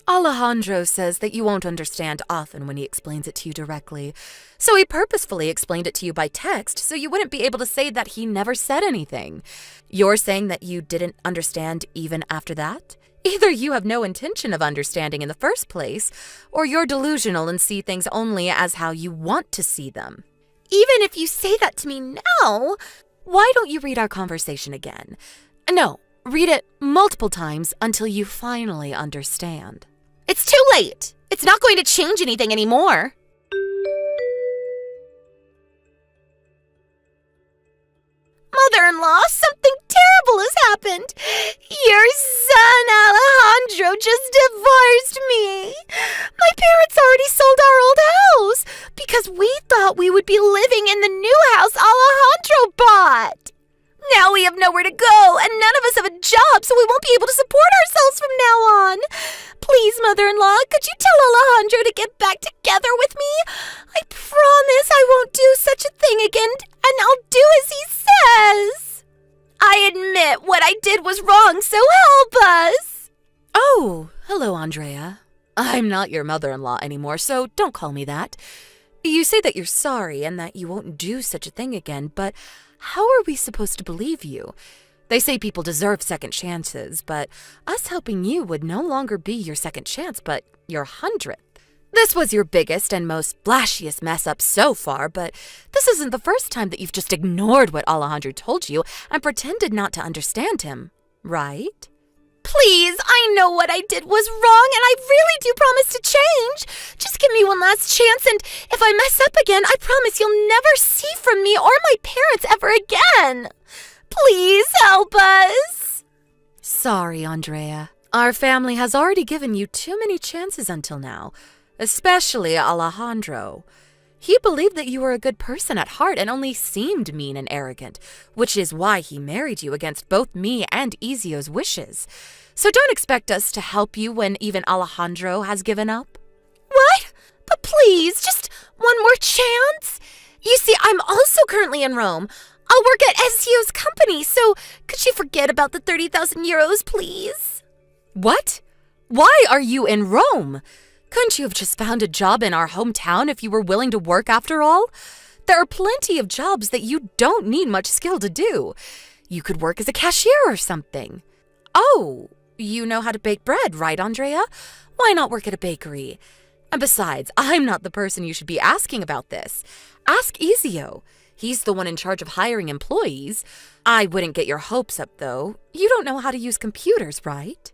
Alejandro says that you won't understand often when he explains it to you directly, so he purposefully explained it to you by text so you wouldn't be able to say that he never said anything. You're saying that you didn't understand even after that? Either you have no intention of understanding in the first place, or you're delusional and see things only as how you want to see them. Even if you say that to me now, why don't you read our conversation again? No, read it multiple times until you finally understand. It's too late. It's not going to change anything anymore. Mother-in-law, something terrible has happened. Your son, Alejandro, just divorced me. My parents already sold our old house because we thought we would be living in the new house Alejandro bought. Now we have nowhere to go, and none of us have a job, so we won't be able to support ourselves from now on. Please, mother-in-law, could you tell Alejandro to get back together with me? I promise I won't do such a thing again, and I'll do as he says. I admit what I did was wrong, so help us. Oh, hello, Andrea. I'm not your mother-in-law anymore, so don't call me that. You say that you're sorry and that you won't do such a thing again, but how are we supposed to believe you? They say people deserve second chances, but us helping you would no longer be your second chance, but your 100th. This was your biggest and most flashiest mess up so far, but this isn't the first time that you've just ignored what Alejandro told you and pretended not to understand him, right? Please, I know what I did was wrong, and I really do promise to change. Just give me one last chance, and if I mess up again, I promise you'll never see from me or my parents ever again. Please help us. Sorry, Andrea. Our family has already given you too many chances until now, especially Alejandro. He believed that you were a good person at heart and only seemed mean and arrogant, which is why he married you against both me and Ezio's wishes. So don't expect us to help you when even Alejandro has given up. What? But please, just one more chance? You see, I'm also currently in Rome. I'll work at Ezio's company, so could you forget about the 30,000 euros, please? What? Why are you in Rome? Couldn't you have just found a job in our hometown if you were willing to work after all? There are plenty of jobs that you don't need much skill to do. You could work as a cashier or something. Oh, you know how to bake bread, right, Andrea? Why not work at a bakery? And besides, I'm not the person you should be asking about this. Ask Ezio. He's the one in charge of hiring employees. I wouldn't get your hopes up, though. You don't know how to use computers, right?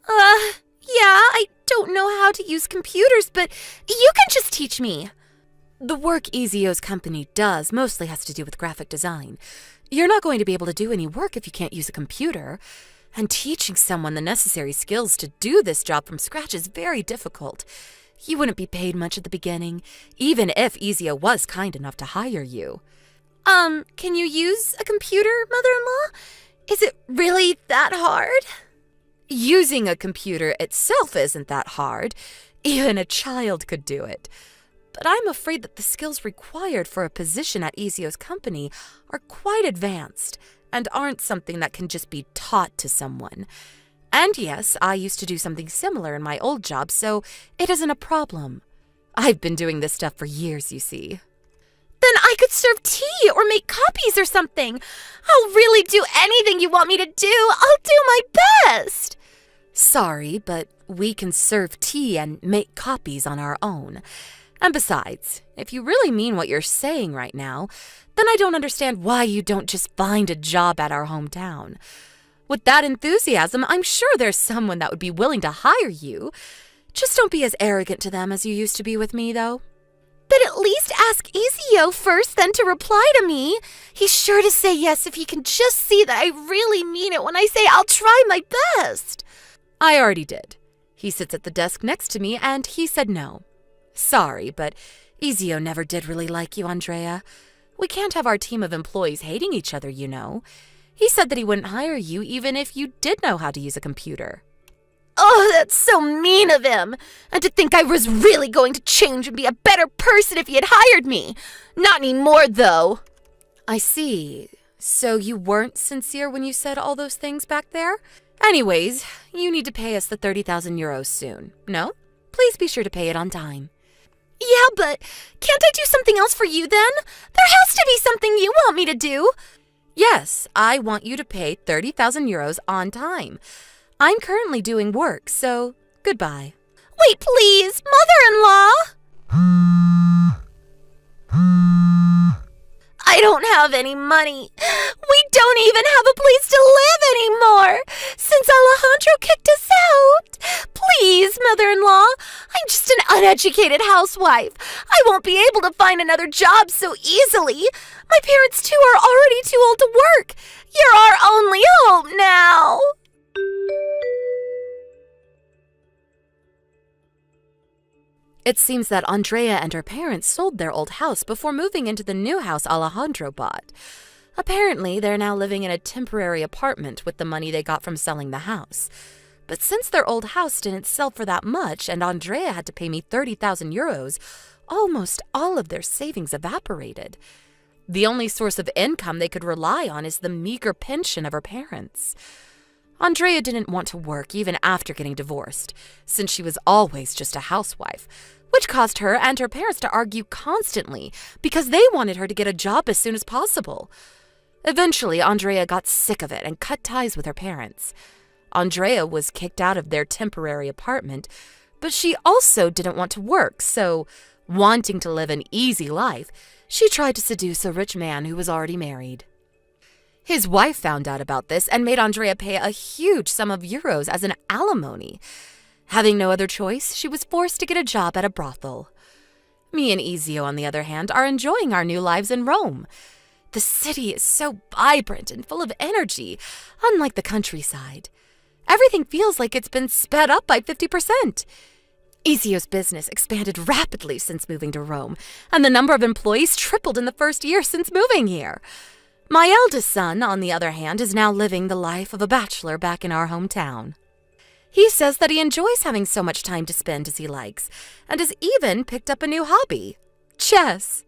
Yeah, I don't know how to use computers, but you can just teach me. The work Ezio's company does mostly has to do with graphic design. You're not going to be able to do any work if you can't use a computer. And teaching someone the necessary skills to do this job from scratch is very difficult. You wouldn't be paid much at the beginning, even if Ezio was kind enough to hire you. Can you use a computer, mother-in-law? Is it really that hard? Using a computer itself isn't that hard. Even a child could do it. But I'm afraid that the skills required for a position at Ezio's company are quite advanced and aren't something that can just be taught to someone. And yes, I used to do something similar in my old job, so it isn't a problem. I've been doing this stuff for years, you see. Then I could serve tea or make copies or something. I'll really do anything you want me to do. I'll do my best. Sorry, but we can serve tea and make copies on our own. And besides, if you really mean what you're saying right now, then I don't understand why you don't just find a job at our hometown. With that enthusiasm, I'm sure there's someone that would be willing to hire you. Just don't be as arrogant to them as you used to be with me, though. But at least ask Ezio first, then to reply to me. He's sure to say yes if he can just see that I really mean it when I say I'll try my best. I already did. He sits at the desk next to me, and he said no. Sorry, but Ezio never did really like you, Andrea. We can't have our team of employees hating each other, you know. He said that he wouldn't hire you even if you did know how to use a computer. Oh, that's so mean of him. And to think I was really going to change and be a better person if he had hired me. Not anymore, though. I see. So you weren't sincere when you said all those things back there? Anyways, you need to pay us the 30,000 euros soon. No? Please be sure to pay it on time. Yeah, but can't I do something else for you then? There has to be something you want me to do. Yes, I want you to pay 30,000 euros on time. I'm currently doing work, so goodbye. Wait, please, mother-in-law! I don't have any money. We don't even have a place to live anymore since Alejandro kicked us out. Please, mother-in-law, I'm just an uneducated housewife. I won't be able to find another job so easily. My parents, too, are already too old to work. You're our only hope now. It seems that Andrea and her parents sold their old house before moving into the new house Alejandro bought. Apparently, they're now living in a temporary apartment with the money they got from selling the house. But since their old house didn't sell for that much and Andrea had to pay me 30,000 euros, almost all of their savings evaporated. The only source of income they could rely on is the meager pension of her parents. Andrea didn't want to work even after getting divorced, since she was always just a housewife, which caused her and her parents to argue constantly because they wanted her to get a job as soon as possible. Eventually, Andrea got sick of it and cut ties with her parents. Andrea was kicked out of their temporary apartment, but she also didn't want to work, so, wanting to live an easy life, she tried to seduce a rich man who was already married. His wife found out about this and made Andrea pay a huge sum of euros as an alimony. Having no other choice, she was forced to get a job at a brothel. Me and Ezio, on the other hand, are enjoying our new lives in Rome. The city is so vibrant and full of energy, unlike the countryside. Everything feels like it's been sped up by 50%. Ezio's business expanded rapidly since moving to Rome, and the number of employees tripled in the first year since moving here. My eldest son, on the other hand, is now living the life of a bachelor back in our hometown. He says that he enjoys having so much time to spend as he likes, and has even picked up a new hobby: chess.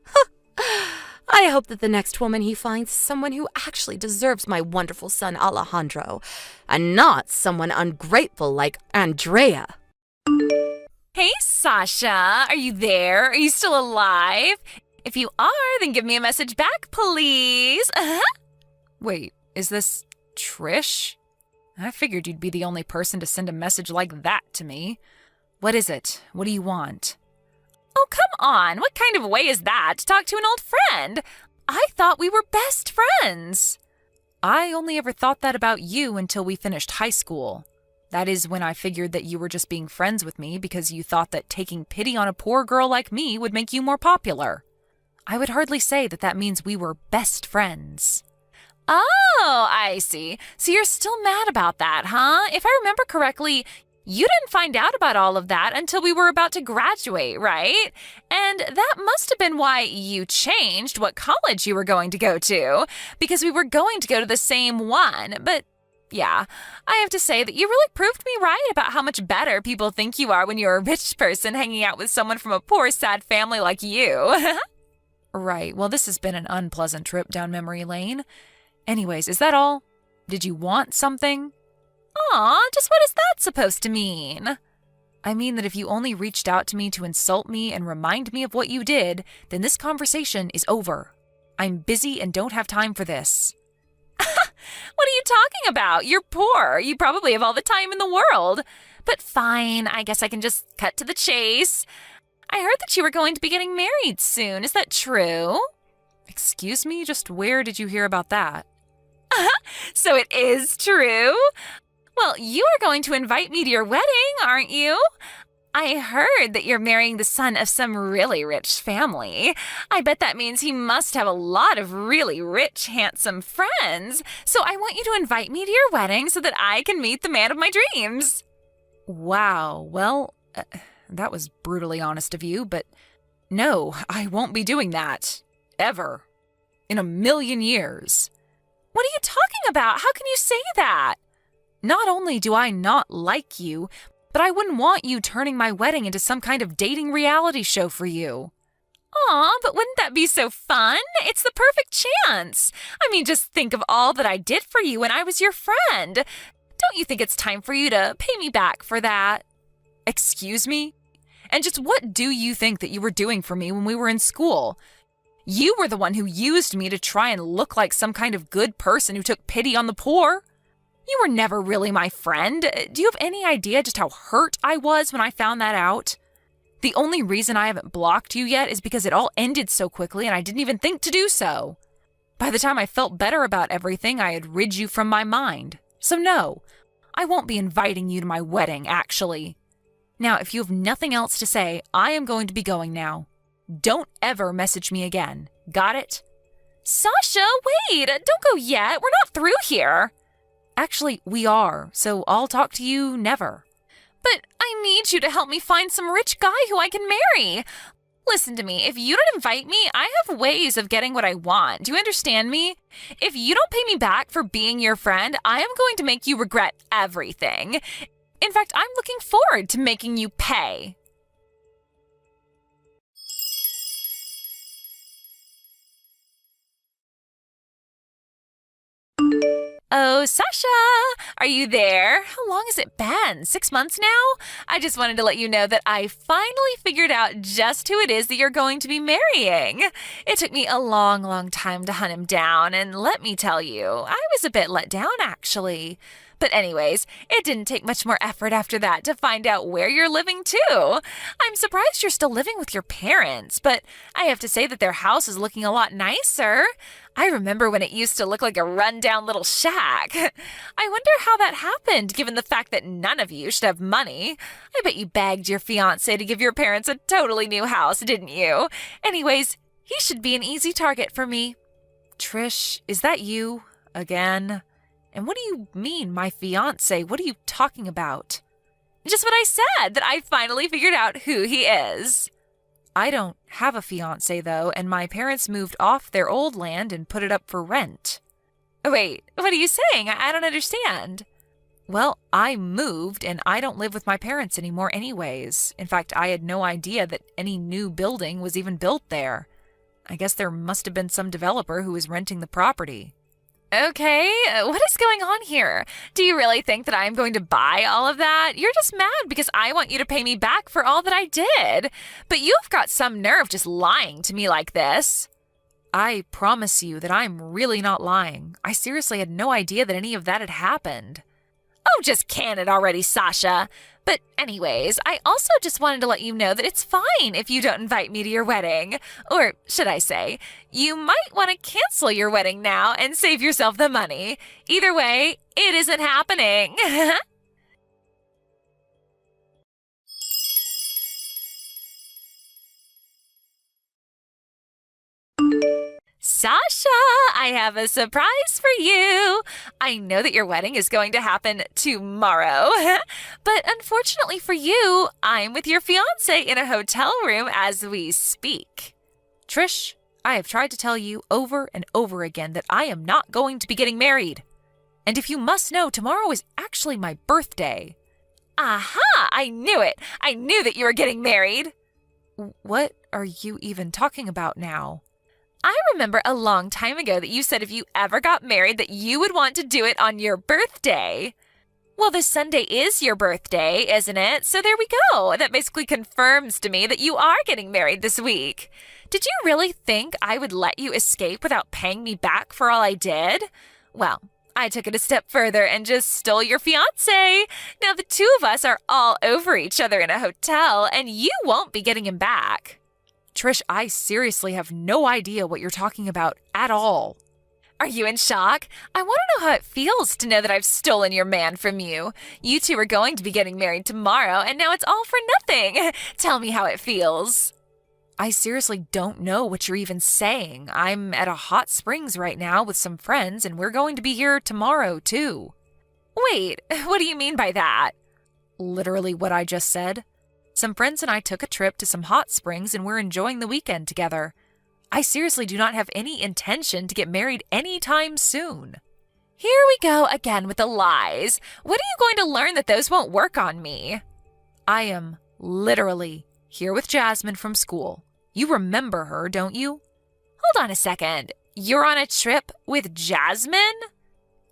I hope that the next woman he finds is someone who actually deserves my wonderful son Alejandro, and not someone ungrateful like Andrea. Hey, Sasha, are you there? Are you still alive? If you are, then give me a message back, please. Wait, is this Trish? I figured you'd be the only person to send a message like that to me. What is it? What do you want? Oh, come on. What kind of way is that to talk to an old friend? I thought we were best friends. I only ever thought that about you until we finished high school. That is when I figured that you were just being friends with me because you thought that taking pity on a poor girl like me would make you more popular. I would hardly say that that means we were best friends. Oh, I see. So you're still mad about that, huh? If I remember correctly, you didn't find out about all of that until we were about to graduate, right? And that must have been why you changed what college you were going to go to, because we were going to go to the same one. But yeah, I have to say that you really proved me right about how much better people think you are when you're a rich person hanging out with someone from a poor, sad family like you. Right, well, this has been an unpleasant trip down memory lane. Anyways, is that all? Did you want something? Aw, just what is that supposed to mean? I mean that if you only reached out to me to insult me and remind me of what you did, then this conversation is over. I'm busy and don't have time for this. What are you talking about? You're poor. You probably have all the time in the world. But fine, I guess I can just cut to the chase. I heard that you were going to be getting married soon. Is that true? Excuse me? Just where did you hear about that? So it is true? Well, you are going to invite me to your wedding, aren't you? I heard that you're marrying the son of some really rich family. I bet that means he must have a lot of really rich, handsome friends. So I want you to invite me to your wedding so that I can meet the man of my dreams. Wow, well, that was brutally honest of you, but no, I won't be doing that. Ever. In a million years. What are you talking about? How can you say that? Not only do I not like you, but I wouldn't want you turning my wedding into some kind of dating reality show for you. Aw, but wouldn't that be so fun? It's the perfect chance. I mean, just think of all that I did for you when I was your friend. Don't you think it's time for you to pay me back for that? Excuse me? And just what do you think that you were doing for me when we were in school? You were the one who used me to try and look like some kind of good person who took pity on the poor. You were never really my friend. Do you have any idea just how hurt I was when I found that out? The only reason I haven't blocked you yet is because it all ended so quickly and I didn't even think to do so. By the time I felt better about everything, I had rid you from my mind. So no, I won't be inviting you to my wedding, actually. Now, if you have nothing else to say, I am going to be going now. Don't ever message me again. Got it? Sasha, wait! Don't go yet. We're not through here. Actually, we are, so I'll talk to you never. But I need you to help me find some rich guy who I can marry. Listen to me. If you don't invite me, I have ways of getting what I want. Do you understand me? If you don't pay me back for being your friend, I am going to make you regret everything. In fact, I'm looking forward to making you pay. Oh, Sasha, are you there? How long has it been? 6 months now? I just wanted to let you know that I finally figured out just who it is that you're going to be marrying. It took me a long, long time to hunt him down, and let me tell you, I was a bit let down, actually. But anyways, it didn't take much more effort after that to find out where you're living, too. I'm surprised you're still living with your parents, but I have to say that their house is looking a lot nicer. I remember when it used to look like a run-down little shack. I wonder how that happened, given the fact that none of you should have money. I bet you begged your fiancé to give your parents a totally new house, didn't you? Anyways, he should be an easy target for me. Trish, is that you? Again? And what do you mean, my fiancé? What are you talking about? Just what I said, that I finally figured out who he is. I don't have a fiancé, though, and my parents moved off their old land and put it up for rent. Wait, what are you saying? I don't understand. Well, I moved, and I don't live with my parents anymore anyways. In fact, I had no idea that any new building was even built there. I guess there must have been some developer who was renting the property. Okay, what is going on here? Do you really think that I'm going to buy all of that? You're just mad because I want you to pay me back for all that I did. But you've got some nerve just lying to me like this. I promise you that I'm really not lying. I seriously had no idea that any of that had happened. Oh, just can it already, Sasha. But anyways, I also just wanted to let you know that it's fine if you don't invite me to your wedding. Or should I say, you might want to cancel your wedding now and save yourself the money. Either way, it isn't happening. Sasha, I have a surprise for you. I know that your wedding is going to happen tomorrow, but unfortunately for you, I'm with your fiancé in a hotel room as we speak. Trish, I have tried to tell you over and over again that I am not going to be getting married. And if you must know, tomorrow is actually my birthday. Aha! I knew it. I knew that you were getting married. What are you even talking about now? I remember a long time ago that you said if you ever got married that you would want to do it on your birthday. Well, this Sunday is your birthday, isn't it? So there we go. That basically confirms to me that you are getting married this week. Did you really think I would let you escape without paying me back for all I did? Well, I took it a step further and just stole your fiancé. Now the two of us are all over each other in a hotel, and you won't be getting him back. Trish, I seriously have no idea what you're talking about at all. Are you in shock? I want to know how it feels to know that I've stolen your man from you. You two are going to be getting married tomorrow, and now it's all for nothing. Tell me how it feels. I seriously don't know what you're even saying. I'm at a hot springs right now with some friends, and we're going to be here tomorrow, too. Wait, what do you mean by that? Literally what I just said. Some friends and I took a trip to some hot springs and we're enjoying the weekend together. I seriously do not have any intention to get married anytime soon. Here we go again with the lies. When are you going to learn that those won't work on me? I am literally here with Jasmine from school. You remember her, don't you? Hold on a second. You're on a trip with Jasmine?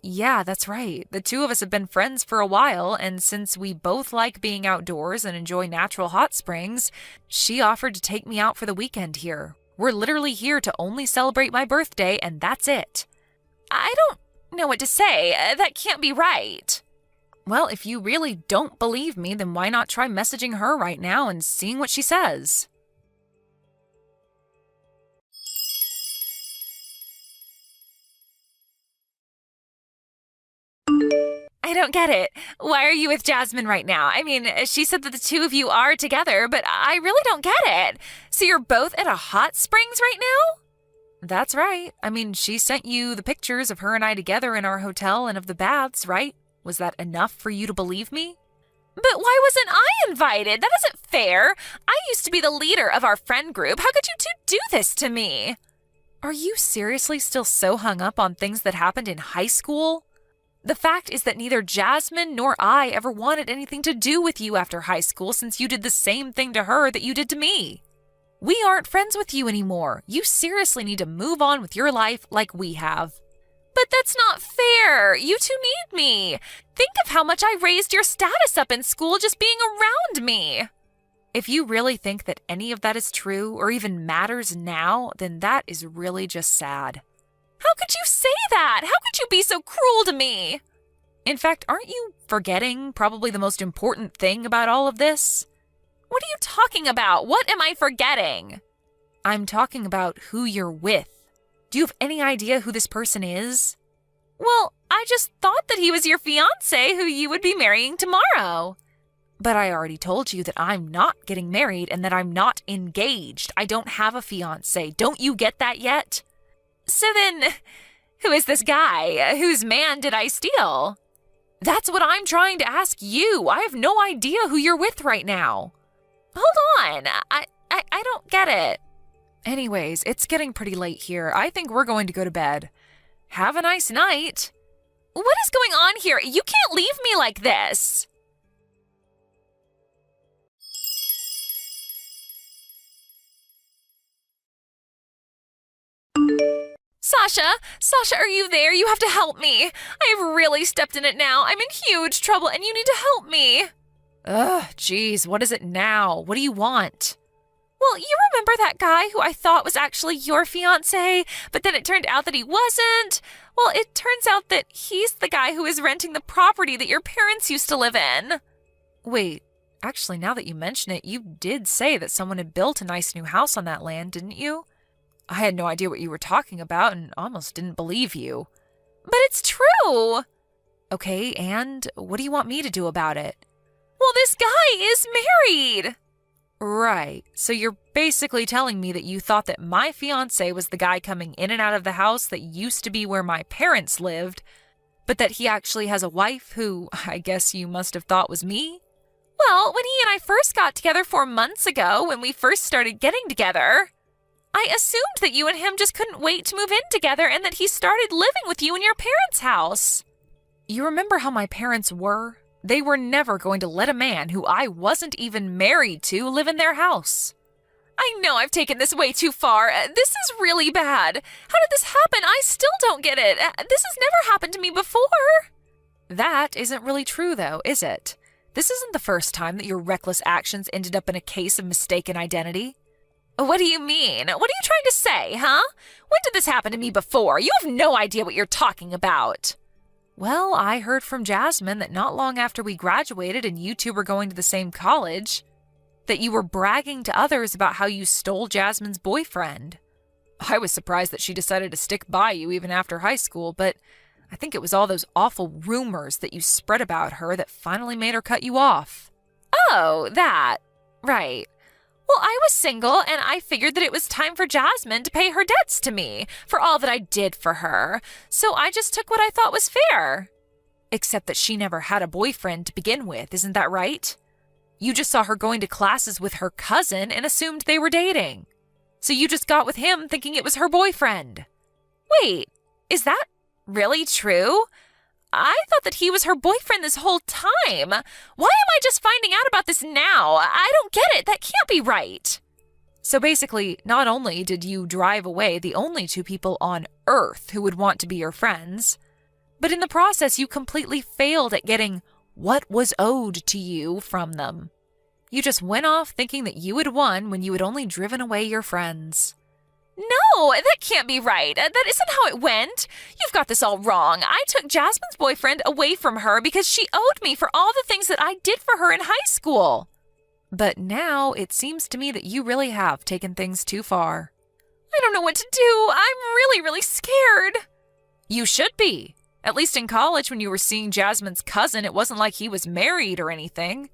Yeah, that's right. The two of us have been friends for a while, and since we both like being outdoors and enjoy natural hot springs, she offered to take me out for the weekend here. We're literally here to only celebrate my birthday, and that's it. I don't know what to say. That can't be right. Well, if you really don't believe me, then why not try messaging her right now and seeing what she says? I don't get it. Why are you with Jasmine right now? I mean, she said that the two of you are together, but I really don't get it. So you're both at a hot springs right now? That's right. I mean, she sent you the pictures of her and I together in our hotel and of the baths, right? Was that enough for you to believe me? But why wasn't I invited? That isn't fair. I used to be the leader of our friend group. How could you two do this to me? Are you seriously still so hung up on things that happened in high school? The fact is that neither Jasmine nor I ever wanted anything to do with you after high school since you did the same thing to her that you did to me. We aren't friends with you anymore. You seriously need to move on with your life like we have. But that's not fair. You two need me. Think of how much I raised your status up in school just being around me. If you really think that any of that is true or even matters now, then that is really just sad. How could you say that? How could you be so cruel to me? In fact, aren't you forgetting probably the most important thing about all of this? What are you talking about? What am I forgetting? I'm talking about who you're with. Do you have any idea who this person is? Well, I just thought that he was your fiancé who you would be marrying tomorrow. But I already told you that I'm not getting married and that I'm not engaged. I don't have a fiancé. Don't you get that yet? So then, who is this guy? Whose man did I steal? That's what I'm trying to ask you. I have no idea who you're with right now. Hold on. I don't get it. Anyways, it's getting pretty late here. I think we're going to go to bed. Have a nice night. What is going on here? You can't leave me like this. Sasha, are you there? You have to help me. I've really stepped in it now. I'm in huge trouble and you need to help me. Ugh, geez, what is it now? What do you want? Well, you remember that guy who I thought was actually your fiancé, but then it turned out that he wasn't? Well, it turns out that he's the guy who is renting the property that your parents used to live in. Wait, actually, now that you mention it, you did say that someone had built a nice new house on that land, didn't you? I had no idea what you were talking about and almost didn't believe you. But it's true! Okay, and what do you want me to do about it? Well, this guy is married! Right, so you're basically telling me that you thought that my fiancé was the guy coming in and out of the house that used to be where my parents lived, but that he actually has a wife who I guess you must have thought was me? Well, when he and I first got together 4 months ago, when we first started getting together, I assumed that you and him just couldn't wait to move in together and that he started living with you in your parents' house. You remember how my parents were? They were never going to let a man who I wasn't even married to live in their house. I know I've taken this way too far. This is really bad. How did this happen? I still don't get it. This has never happened to me before. That isn't really true, though, is it? This isn't the first time that your reckless actions ended up in a case of mistaken identity. What do you mean? What are you trying to say, huh? When did this happen to me before? You have no idea what you're talking about. Well, I heard from Jasmine that not long after we graduated and you two were going to the same college, that you were bragging to others about how you stole Jasmine's boyfriend. I was surprised that she decided to stick by you even after high school, but I think it was all those awful rumors that you spread about her that finally made her cut you off. Oh, that. Right. Well, I was single, and I figured that it was time for Jasmine to pay her debts to me for all that I did for her. So I just took what I thought was fair. Except that she never had a boyfriend to begin with, isn't that right? You just saw her going to classes with her cousin and assumed they were dating. So you just got with him thinking it was her boyfriend. Wait, is that really true? I thought that he was her boyfriend this whole time. Why am I just finding out about this now? I don't get it. That can't be right. So basically, not only did you drive away the only two people on Earth who would want to be your friends, but in the process you completely failed at getting what was owed to you from them. You just went off thinking that you had won when you had only driven away your friends. No, that can't be right. That isn't how it went. You've got this all wrong. I took Jasmine's boyfriend away from her because she owed me for all the things that I did for her in high school. But now it seems to me that you really have taken things too far. I don't know what to do. I'm really, really scared. You should be. At least in college when you were seeing Jasmine's cousin, it wasn't like he was married or anything.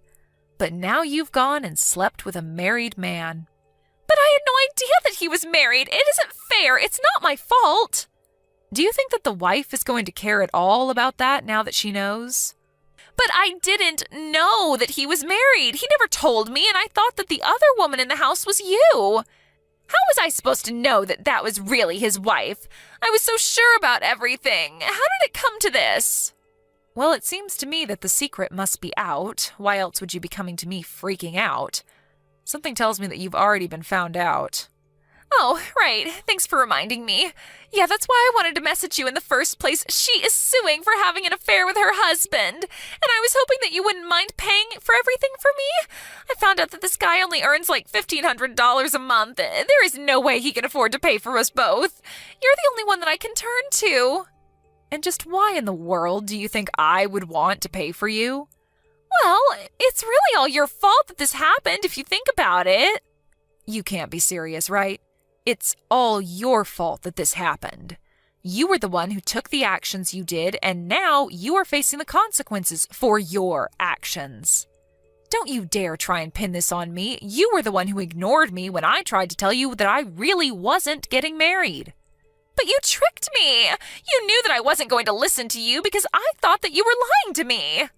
But now you've gone and slept with a married man. But I had no idea that he was married. It isn't fair. It's not my fault. Do you think that the wife is going to care at all about that now that she knows? But I didn't know that he was married. He never told me, and I thought that the other woman in the house was you. How was I supposed to know that that was really his wife? I was so sure about everything. How did it come to this? Well, it seems to me that the secret must be out. Why else would you be coming to me freaking out? Something tells me that you've already been found out. Oh, right. Thanks for reminding me. Yeah, that's why I wanted to message you in the first place. She is suing for having an affair with her husband. And I was hoping that you wouldn't mind paying for everything for me. I found out that this guy only earns like $1,500 a month. There is no way he can afford to pay for us both. You're the only one that I can turn to. And just why in the world do you think I would want to pay for you? Well, it's really all your fault that this happened if you think about it. You can't be serious, right? It's all your fault that this happened. You were the one who took the actions you did, and now you are facing the consequences for your actions. Don't you dare try and pin this on me. You were the one who ignored me when I tried to tell you that I really wasn't getting married. But you tricked me. You knew that I wasn't going to listen to you because I thought that you were lying to me.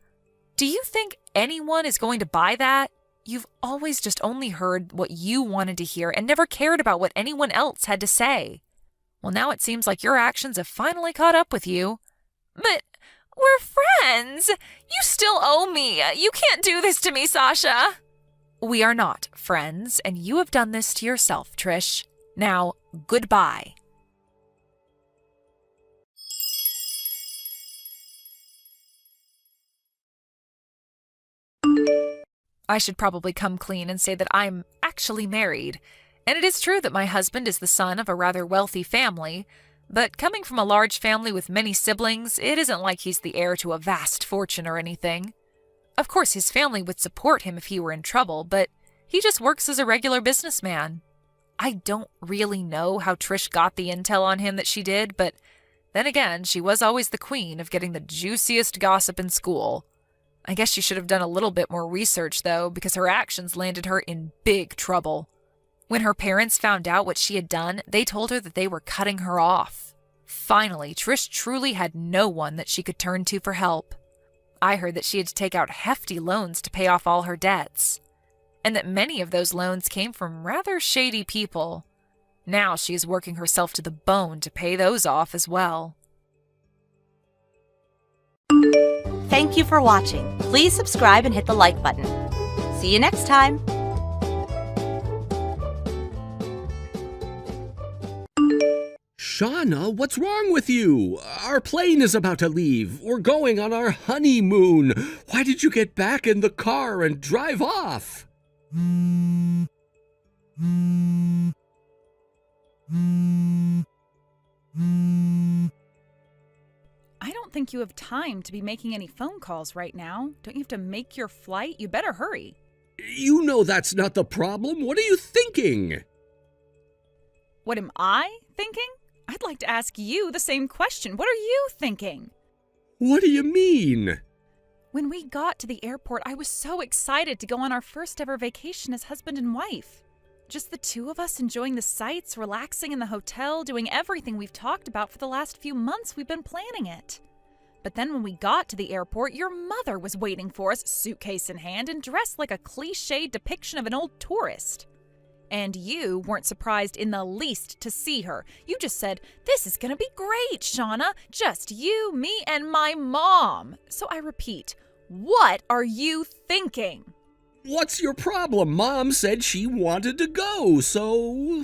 Do you think anyone is going to buy that? You've always just only heard what you wanted to hear and never cared about what anyone else had to say. Well, now it seems like your actions have finally caught up with you. But we're friends. You still owe me. You can't do this to me, Sasha. We are not friends, and you have done this to yourself, Trish. Now, goodbye. I should probably come clean and say that I'm actually married. And it is true that my husband is the son of a rather wealthy family, but coming from a large family with many siblings, it isn't like he's the heir to a vast fortune or anything. Of course, his family would support him if he were in trouble, but he just works as a regular businessman. I don't really know how Trish got the intel on him that she did, but then again, she was always the queen of getting the juiciest gossip in school. I guess she should have done a little bit more research, though, because her actions landed her in big trouble. When her parents found out what she had done, they told her that they were cutting her off. Finally, Trish truly had no one that she could turn to for help. I heard that she had to take out hefty loans to pay off all her debts, and that many of those loans came from rather shady people. Now she is working herself to the bone to pay those off as well. Thank you for watching. Please subscribe and hit the like button. See you next time. Shauna, what's wrong with you? Our plane is about to leave. We're going on our honeymoon. Why did you get back in the car and drive off? I don't think you have time to be making any phone calls right now. Don't you have to make your flight? You better hurry. You know that's not the problem. What are you thinking? What am I thinking? I'd like to ask you the same question. What are you thinking? What do you mean? When we got to the airport, I was so excited to go on our first ever vacation as husband and wife. Just the two of us enjoying the sights, relaxing in the hotel, doing everything we've talked about for the last few months we've been planning it. But then when we got to the airport, your mother was waiting for us, suitcase in hand, and dressed like a cliched depiction of an old tourist. And you weren't surprised in the least to see her. You just said, "This is gonna be great, Shauna. Just you, me, and my mom." So I repeat, what are you thinking? What's your problem? Mom said she wanted to go, so...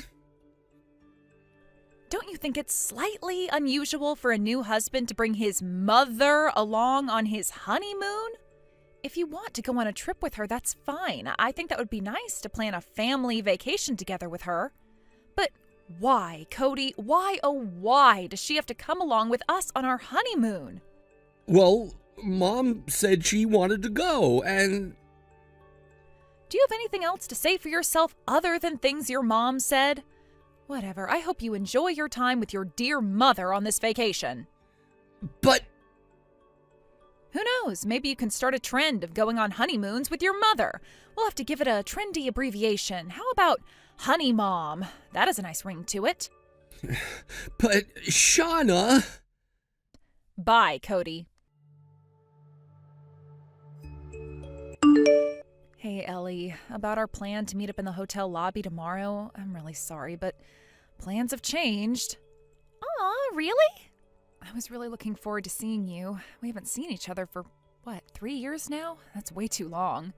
Don't you think it's slightly unusual for a new husband to bring his mother along on his honeymoon? If you want to go on a trip with her, that's fine. I think that would be nice to plan a family vacation together with her. But why, Cody? Why, oh why does she have to come along with us on our honeymoon? Well, Mom said she wanted to go, and... Do you have anything else to say for yourself other than things your mom said? Whatever, I hope you enjoy your time with your dear mother on this vacation. But... Who knows, maybe you can start a trend of going on honeymoons with your mother. We'll have to give it a trendy abbreviation. How about Honey Mom? That has a nice ring to it. But, Shauna... Bye, Cody. Hey, Ellie, about our plan to meet up in the hotel lobby tomorrow, I'm really sorry, but plans have changed. Aw, really? I was really looking forward to seeing you. We haven't seen each other for, 3 years now? That's way too long.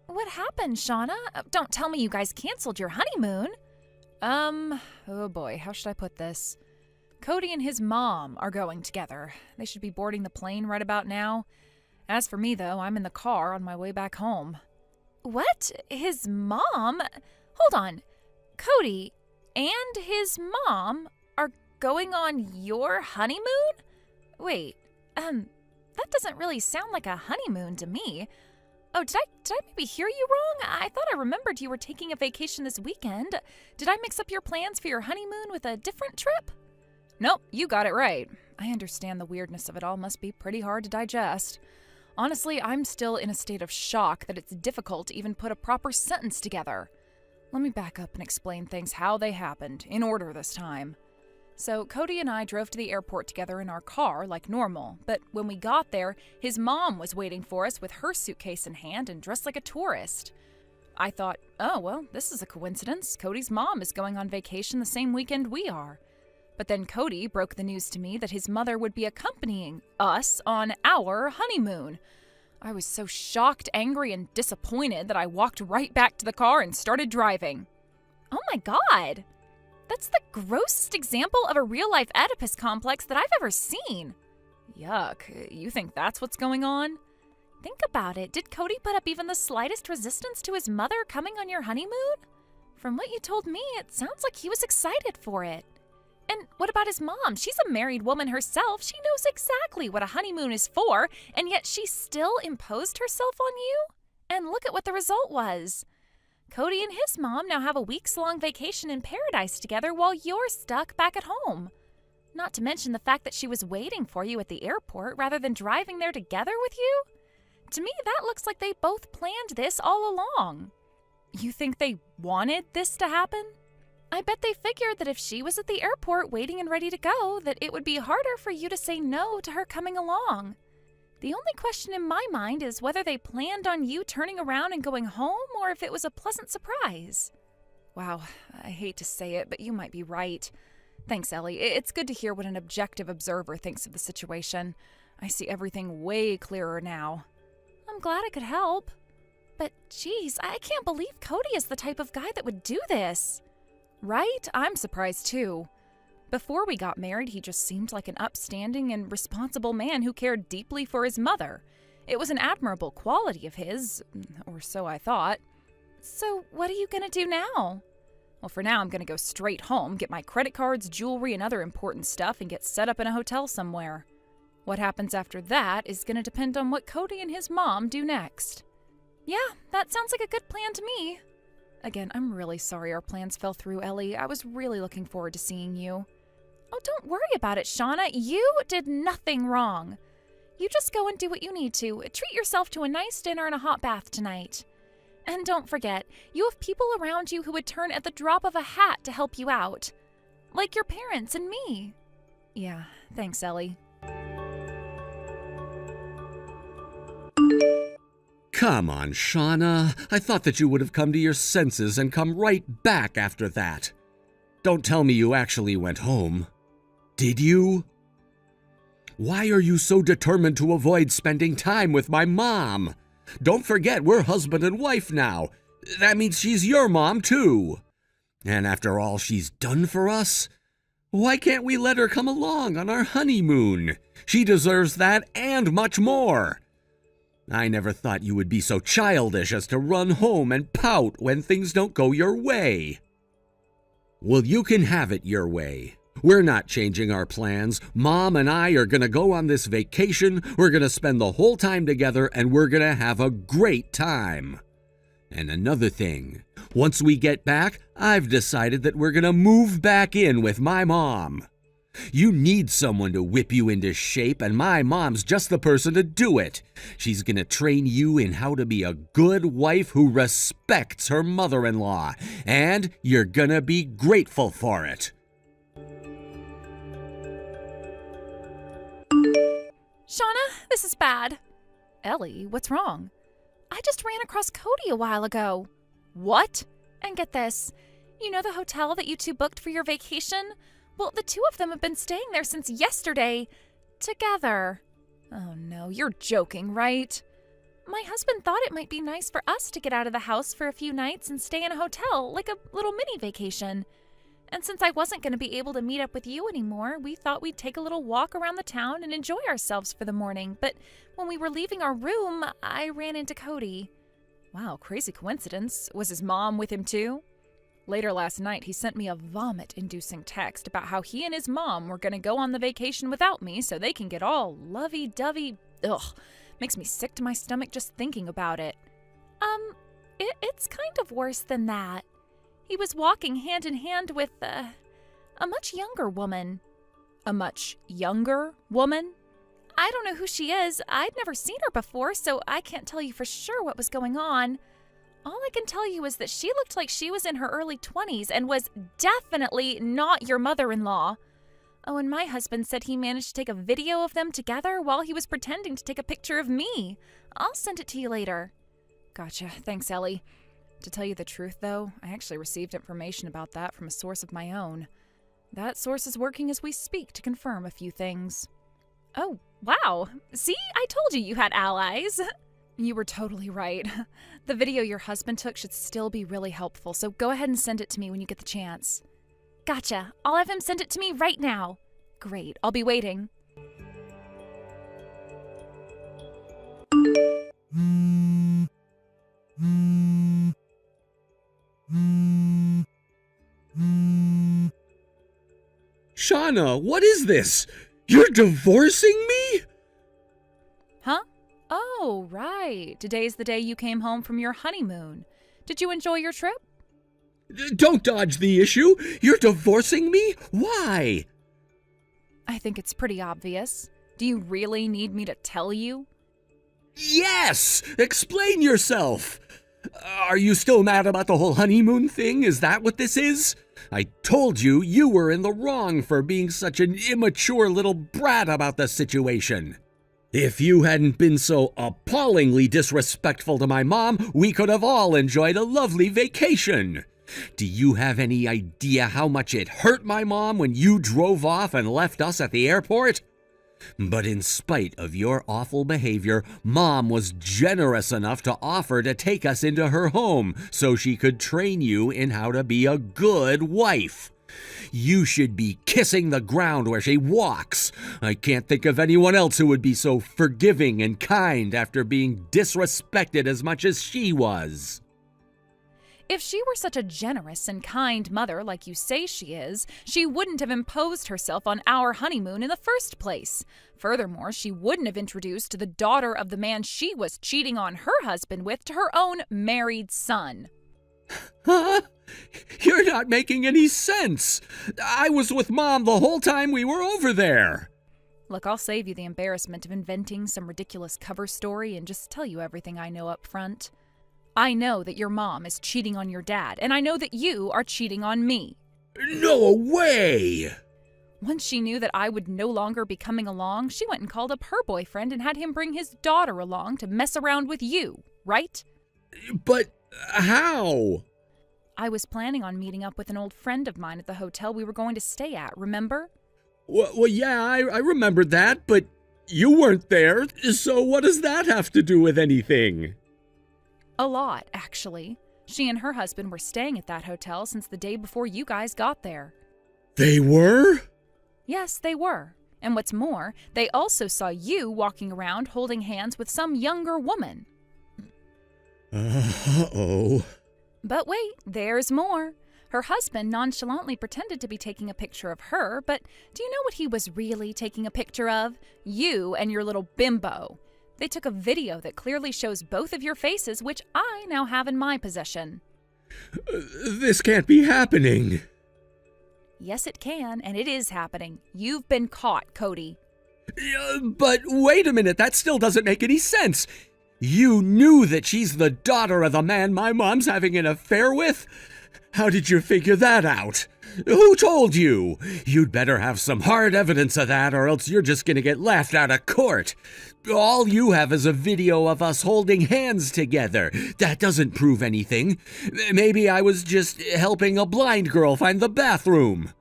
What happened, Shauna? Don't tell me you guys canceled your honeymoon. Oh boy, how should I put this? Cody and his mom are going together. They should be boarding the plane right about now. As for me, though, I'm in the car on my way back home. What? His mom? Hold on. Cody and his mom are going on your honeymoon? Wait, that doesn't really sound like a honeymoon to me. Oh, did I maybe hear you wrong? I thought I remembered you were taking a vacation this weekend. Did I mix up your plans for your honeymoon with a different trip? Nope, you got it right. I understand the weirdness of it all must be pretty hard to digest. Honestly, I'm still in a state of shock that it's difficult to even put a proper sentence together. Let me back up and explain things how they happened, in order this time. So, Cody and I drove to the airport together in our car like normal, but when we got there, his mom was waiting for us with her suitcase in hand and dressed like a tourist. I thought, oh, well, this is a coincidence. Cody's mom is going on vacation the same weekend we are. But then Cody broke the news to me that his mother would be accompanying us on our honeymoon. I was so shocked, angry, and disappointed that I walked right back to the car and started driving. Oh my God! That's the grossest example of a real-life Oedipus complex that I've ever seen. Yuck. You think that's what's going on? Think about it. Did Cody put up even the slightest resistance to his mother coming on your honeymoon? From what you told me, it sounds like he was excited for it. And what about his mom? She's a married woman herself. She knows exactly what a honeymoon is for, and yet she still imposed herself on you? And look at what the result was. Cody and his mom now have a weeks-long vacation in paradise together while you're stuck back at home. Not to mention the fact that she was waiting for you at the airport rather than driving there together with you. To me, that looks like they both planned this all along. You think they wanted this to happen? I bet they figured that if she was at the airport waiting and ready to go, that it would be harder for you to say no to her coming along. The only question in my mind is whether they planned on you turning around and going home or if it was a pleasant surprise. Wow, I hate to say it, but you might be right. Thanks, Ellie. It's good to hear what an objective observer thinks of the situation. I see everything way clearer now. I'm glad I could help. But geez, I can't believe Cody is the type of guy that would do this. Right? I'm surprised too. Before we got married, he just seemed like an upstanding and responsible man who cared deeply for his mother. It was an admirable quality of his, or so I thought. So what are you gonna do now? Well, for now, I'm gonna go straight home, get my credit cards, jewelry, and other important stuff, and get set up in a hotel somewhere. What happens after that is gonna depend on what Cody and his mom do next. Yeah, that sounds like a good plan to me. Again, I'm really sorry our plans fell through, Ellie. I was really looking forward to seeing you. Oh, don't worry about it, Shauna. You did nothing wrong. You just go and do what you need to. Treat yourself to a nice dinner and a hot bath tonight. And don't forget, you have people around you who would turn at the drop of a hat to help you out. Like your parents and me. Yeah, thanks, Ellie. Come on, Shauna. I thought that you would have come to your senses and come right back after that. Don't tell me you actually went home. Did you? Why are you so determined to avoid spending time with my mom? Don't forget, we're husband and wife now. That means she's your mom, too. And after all she's done for us, why can't we let her come along on our honeymoon? She deserves that and much more. I never thought you would be so childish as to run home and pout when things don't go your way. Well, you can have it your way. We're not changing our plans. Mom and I are going to go on this vacation. We're going to spend the whole time together, and we're going to have a great time. And another thing, once we get back, I've decided that we're going to move back in with my mom. You need someone to whip you into shape, and my mom's just the person to do it. She's going to train you in how to be a good wife who respects her mother-in-law, and you're going to be grateful for it. Shauna, this is bad. Ellie, what's wrong? I just ran across Cody a while ago. What? And get this. You know the hotel that you two booked for your vacation? Well, the two of them have been staying there since yesterday. Together. Oh no, you're joking, right? My husband thought it might be nice for us to get out of the house for a few nights and stay in a hotel, like a little mini vacation. And since I wasn't going to be able to meet up with you anymore, we thought we'd take a little walk around the town and enjoy ourselves for the morning. But when we were leaving our room, I ran into Cody. Wow, crazy coincidence. Was his mom with him too? Later last night, he sent me a vomit-inducing text about how he and his mom were going to go on the vacation without me so they can get all lovey-dovey. Ugh, makes me sick to my stomach just thinking about it. It's kind of worse than that. He was walking hand in hand with, a much younger woman. A much younger woman? I don't know who she is. I'd never seen her before, so I can't tell you for sure what was going on. All I can tell you is that she looked like she was in her early 20s and was definitely not your mother-in-law. Oh, and my husband said he managed to take a video of them together while he was pretending to take a picture of me. I'll send it to you later. Gotcha. Thanks, Ellie. To tell you the truth, though, I actually received information about that from a source of my own. That source is working as we speak to confirm a few things. Oh, wow. See, I told you had allies. You were totally right. The video your husband took should still be really helpful, so go ahead and send it to me when you get the chance. Gotcha. I'll have him send it to me right now. Great. I'll be waiting. Shauna, what is this? You're divorcing me? Huh? Oh, right. Today's the day you came home from your honeymoon. Did you enjoy your trip? Don't dodge the issue. You're divorcing me? Why? I think it's pretty obvious. Do you really need me to tell you? Yes! Explain yourself! Are you still mad about the whole honeymoon thing? Is that what this is? I told you you were in the wrong for being such an immature little brat about the situation. If you hadn't been so appallingly disrespectful to my mom, we could have all enjoyed a lovely vacation. Do you have any idea how much it hurt my mom when you drove off and left us at the airport? But in spite of your awful behavior, Mom was generous enough to offer to take us into her home so she could train you in how to be a good wife. You should be kissing the ground where she walks. I can't think of anyone else who would be so forgiving and kind after being disrespected as much as she was. If she were such a generous and kind mother like you say she is, she wouldn't have imposed herself on our honeymoon in the first place. Furthermore, she wouldn't have introduced the daughter of the man she was cheating on her husband with to her own married son. Huh? You're not making any sense. I was with Mom the whole time we were over there. Look, I'll save you the embarrassment of inventing some ridiculous cover story and just tell you everything I know up front. I know that your mom is cheating on your dad, and I know that you are cheating on me. No way! Once she knew that I would no longer be coming along, she went and called up her boyfriend and had him bring his daughter along to mess around with you, right? But how? I was planning on meeting up with an old friend of mine at the hotel we were going to stay at, remember? Well, yeah, I remembered that, but you weren't there, so what does that have to do with anything? A lot, actually. She and her husband were staying at that hotel since the day before you guys got there. They were? Yes, they were. And what's more, they also saw you walking around holding hands with some younger woman. Uh-oh. But wait, there's more. Her husband nonchalantly pretended to be taking a picture of her, but do you know what he was really taking a picture of? You and your little bimbo. They took a video that clearly shows both of your faces, which I now have in my possession. This can't be happening. Yes, it can, and it is happening. You've been caught, Cody. But wait a minute, that still doesn't make any sense. You knew that she's the daughter of the man my mom's having an affair with? How did you figure that out? Who told you? You'd better have some hard evidence of that, or else you're just gonna get laughed out of court. All you have is a video of us holding hands together. That doesn't prove anything. Maybe I was just helping a blind girl find the bathroom.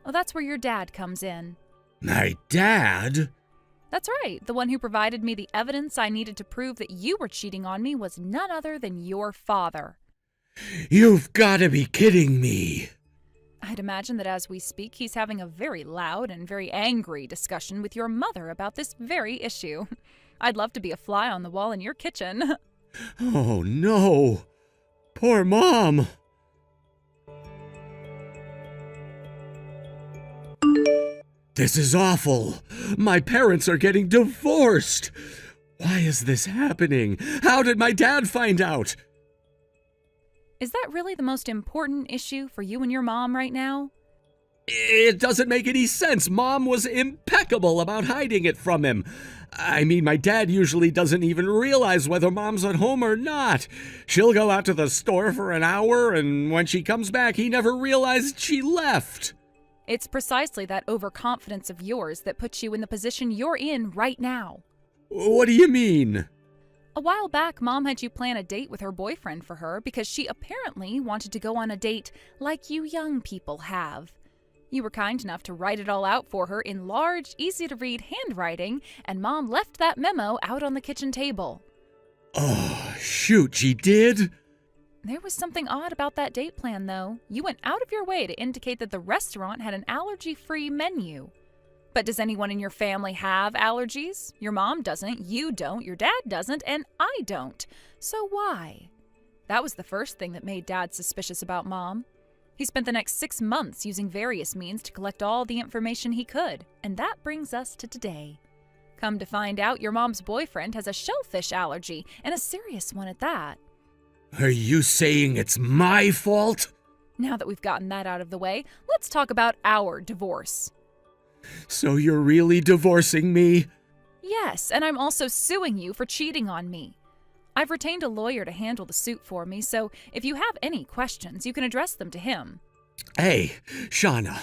Well, that's where your dad comes in. My dad? That's right. The one who provided me the evidence I needed to prove that you were cheating on me was none other than your father. You've got to be kidding me. I'd imagine that as we speak, he's having a very loud and very angry discussion with your mother about this very issue. I'd love to be a fly on the wall in your kitchen. Oh, no. Poor Mom. This is awful. My parents are getting divorced. Why is this happening? How did my dad find out? Is that really the most important issue for you and your mom right now? It doesn't make any sense. Mom was impeccable about hiding it from him. I mean, my dad usually doesn't even realize whether Mom's at home or not. She'll go out to the store for an hour, and when she comes back, he never realized she left. It's precisely that overconfidence of yours that puts you in the position you're in right now. What do you mean? A while back, Mom had you plan a date with her boyfriend for her because she apparently wanted to go on a date like you young people have. You were kind enough to write it all out for her in large, easy-to-read handwriting, and Mom left that memo out on the kitchen table. Oh, shoot, she did? There was something odd about that date plan, though. You went out of your way to indicate that the restaurant had an allergy-free menu. But does anyone in your family have allergies? Your mom doesn't, you don't, your dad doesn't, and I don't. So why? That was the first thing that made Dad suspicious about Mom. He spent the next 6 months using various means to collect all the information he could, and that brings us to today. Come to find out, your mom's boyfriend has a shellfish allergy, and a serious one at that. Are you saying it's my fault? Now that we've gotten that out of the way, let's talk about our divorce. So you're really divorcing me? Yes, and I'm also suing you for cheating on me. I've retained a lawyer to handle the suit for me, so if you have any questions, you can address them to him. Hey, Shauna,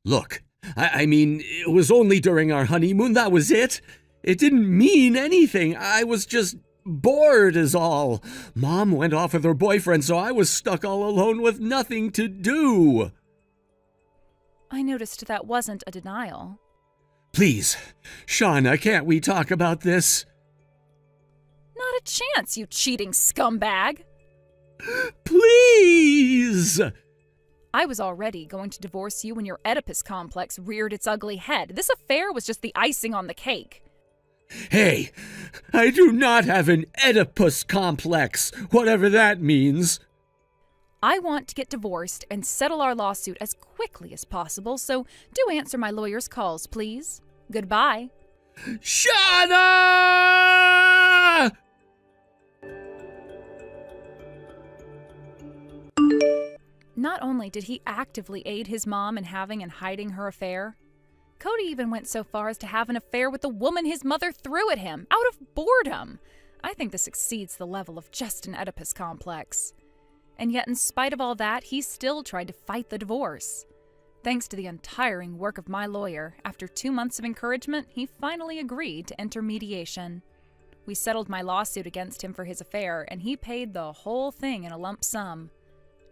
look, I mean, it was only during our honeymoon, that was it. It didn't mean anything. I was just bored is all. Mom went off with her boyfriend, so I was stuck all alone with nothing to do. I noticed that wasn't a denial. Please, Shauna, can't we talk about this? Not a chance, you cheating scumbag! Please! I was already going to divorce you when your Oedipus complex reared its ugly head. This affair was just the icing on the cake. Hey, I do not have an Oedipus complex, whatever that means. I want to get divorced and settle our lawsuit as quickly as possible, so do answer my lawyer's calls, please. Goodbye. Shauna! Not only did he actively aid his mom in having and hiding her affair, Cody even went so far as to have an affair with the woman his mother threw at him, out of boredom. I think this exceeds the level of just an Oedipus complex. And yet, in spite of all that, he still tried to fight the divorce. Thanks to the untiring work of my lawyer, after 2 months of encouragement, he finally agreed to enter mediation. We settled my lawsuit against him for his affair, and he paid the whole thing in a lump sum.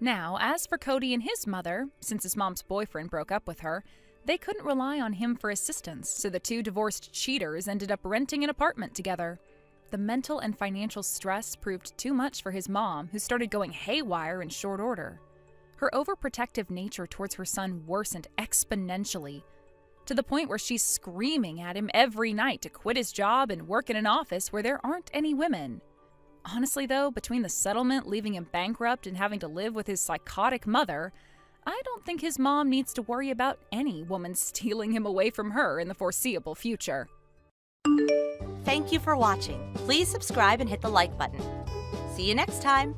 Now, as for Cody and his mother, since his mom's boyfriend broke up with her, they couldn't rely on him for assistance, so the two divorced cheaters ended up renting an apartment together. The mental and financial stress proved too much for his mom, who started going haywire in short order. Her overprotective nature towards her son worsened exponentially, to the point where she's screaming at him every night to quit his job and work in an office where there aren't any women. Honestly, though, between the settlement leaving him bankrupt and having to live with his psychotic mother, I don't think his mom needs to worry about any woman stealing him away from her in the foreseeable future. Thank you for watching. Please subscribe and hit the like button. See you next time.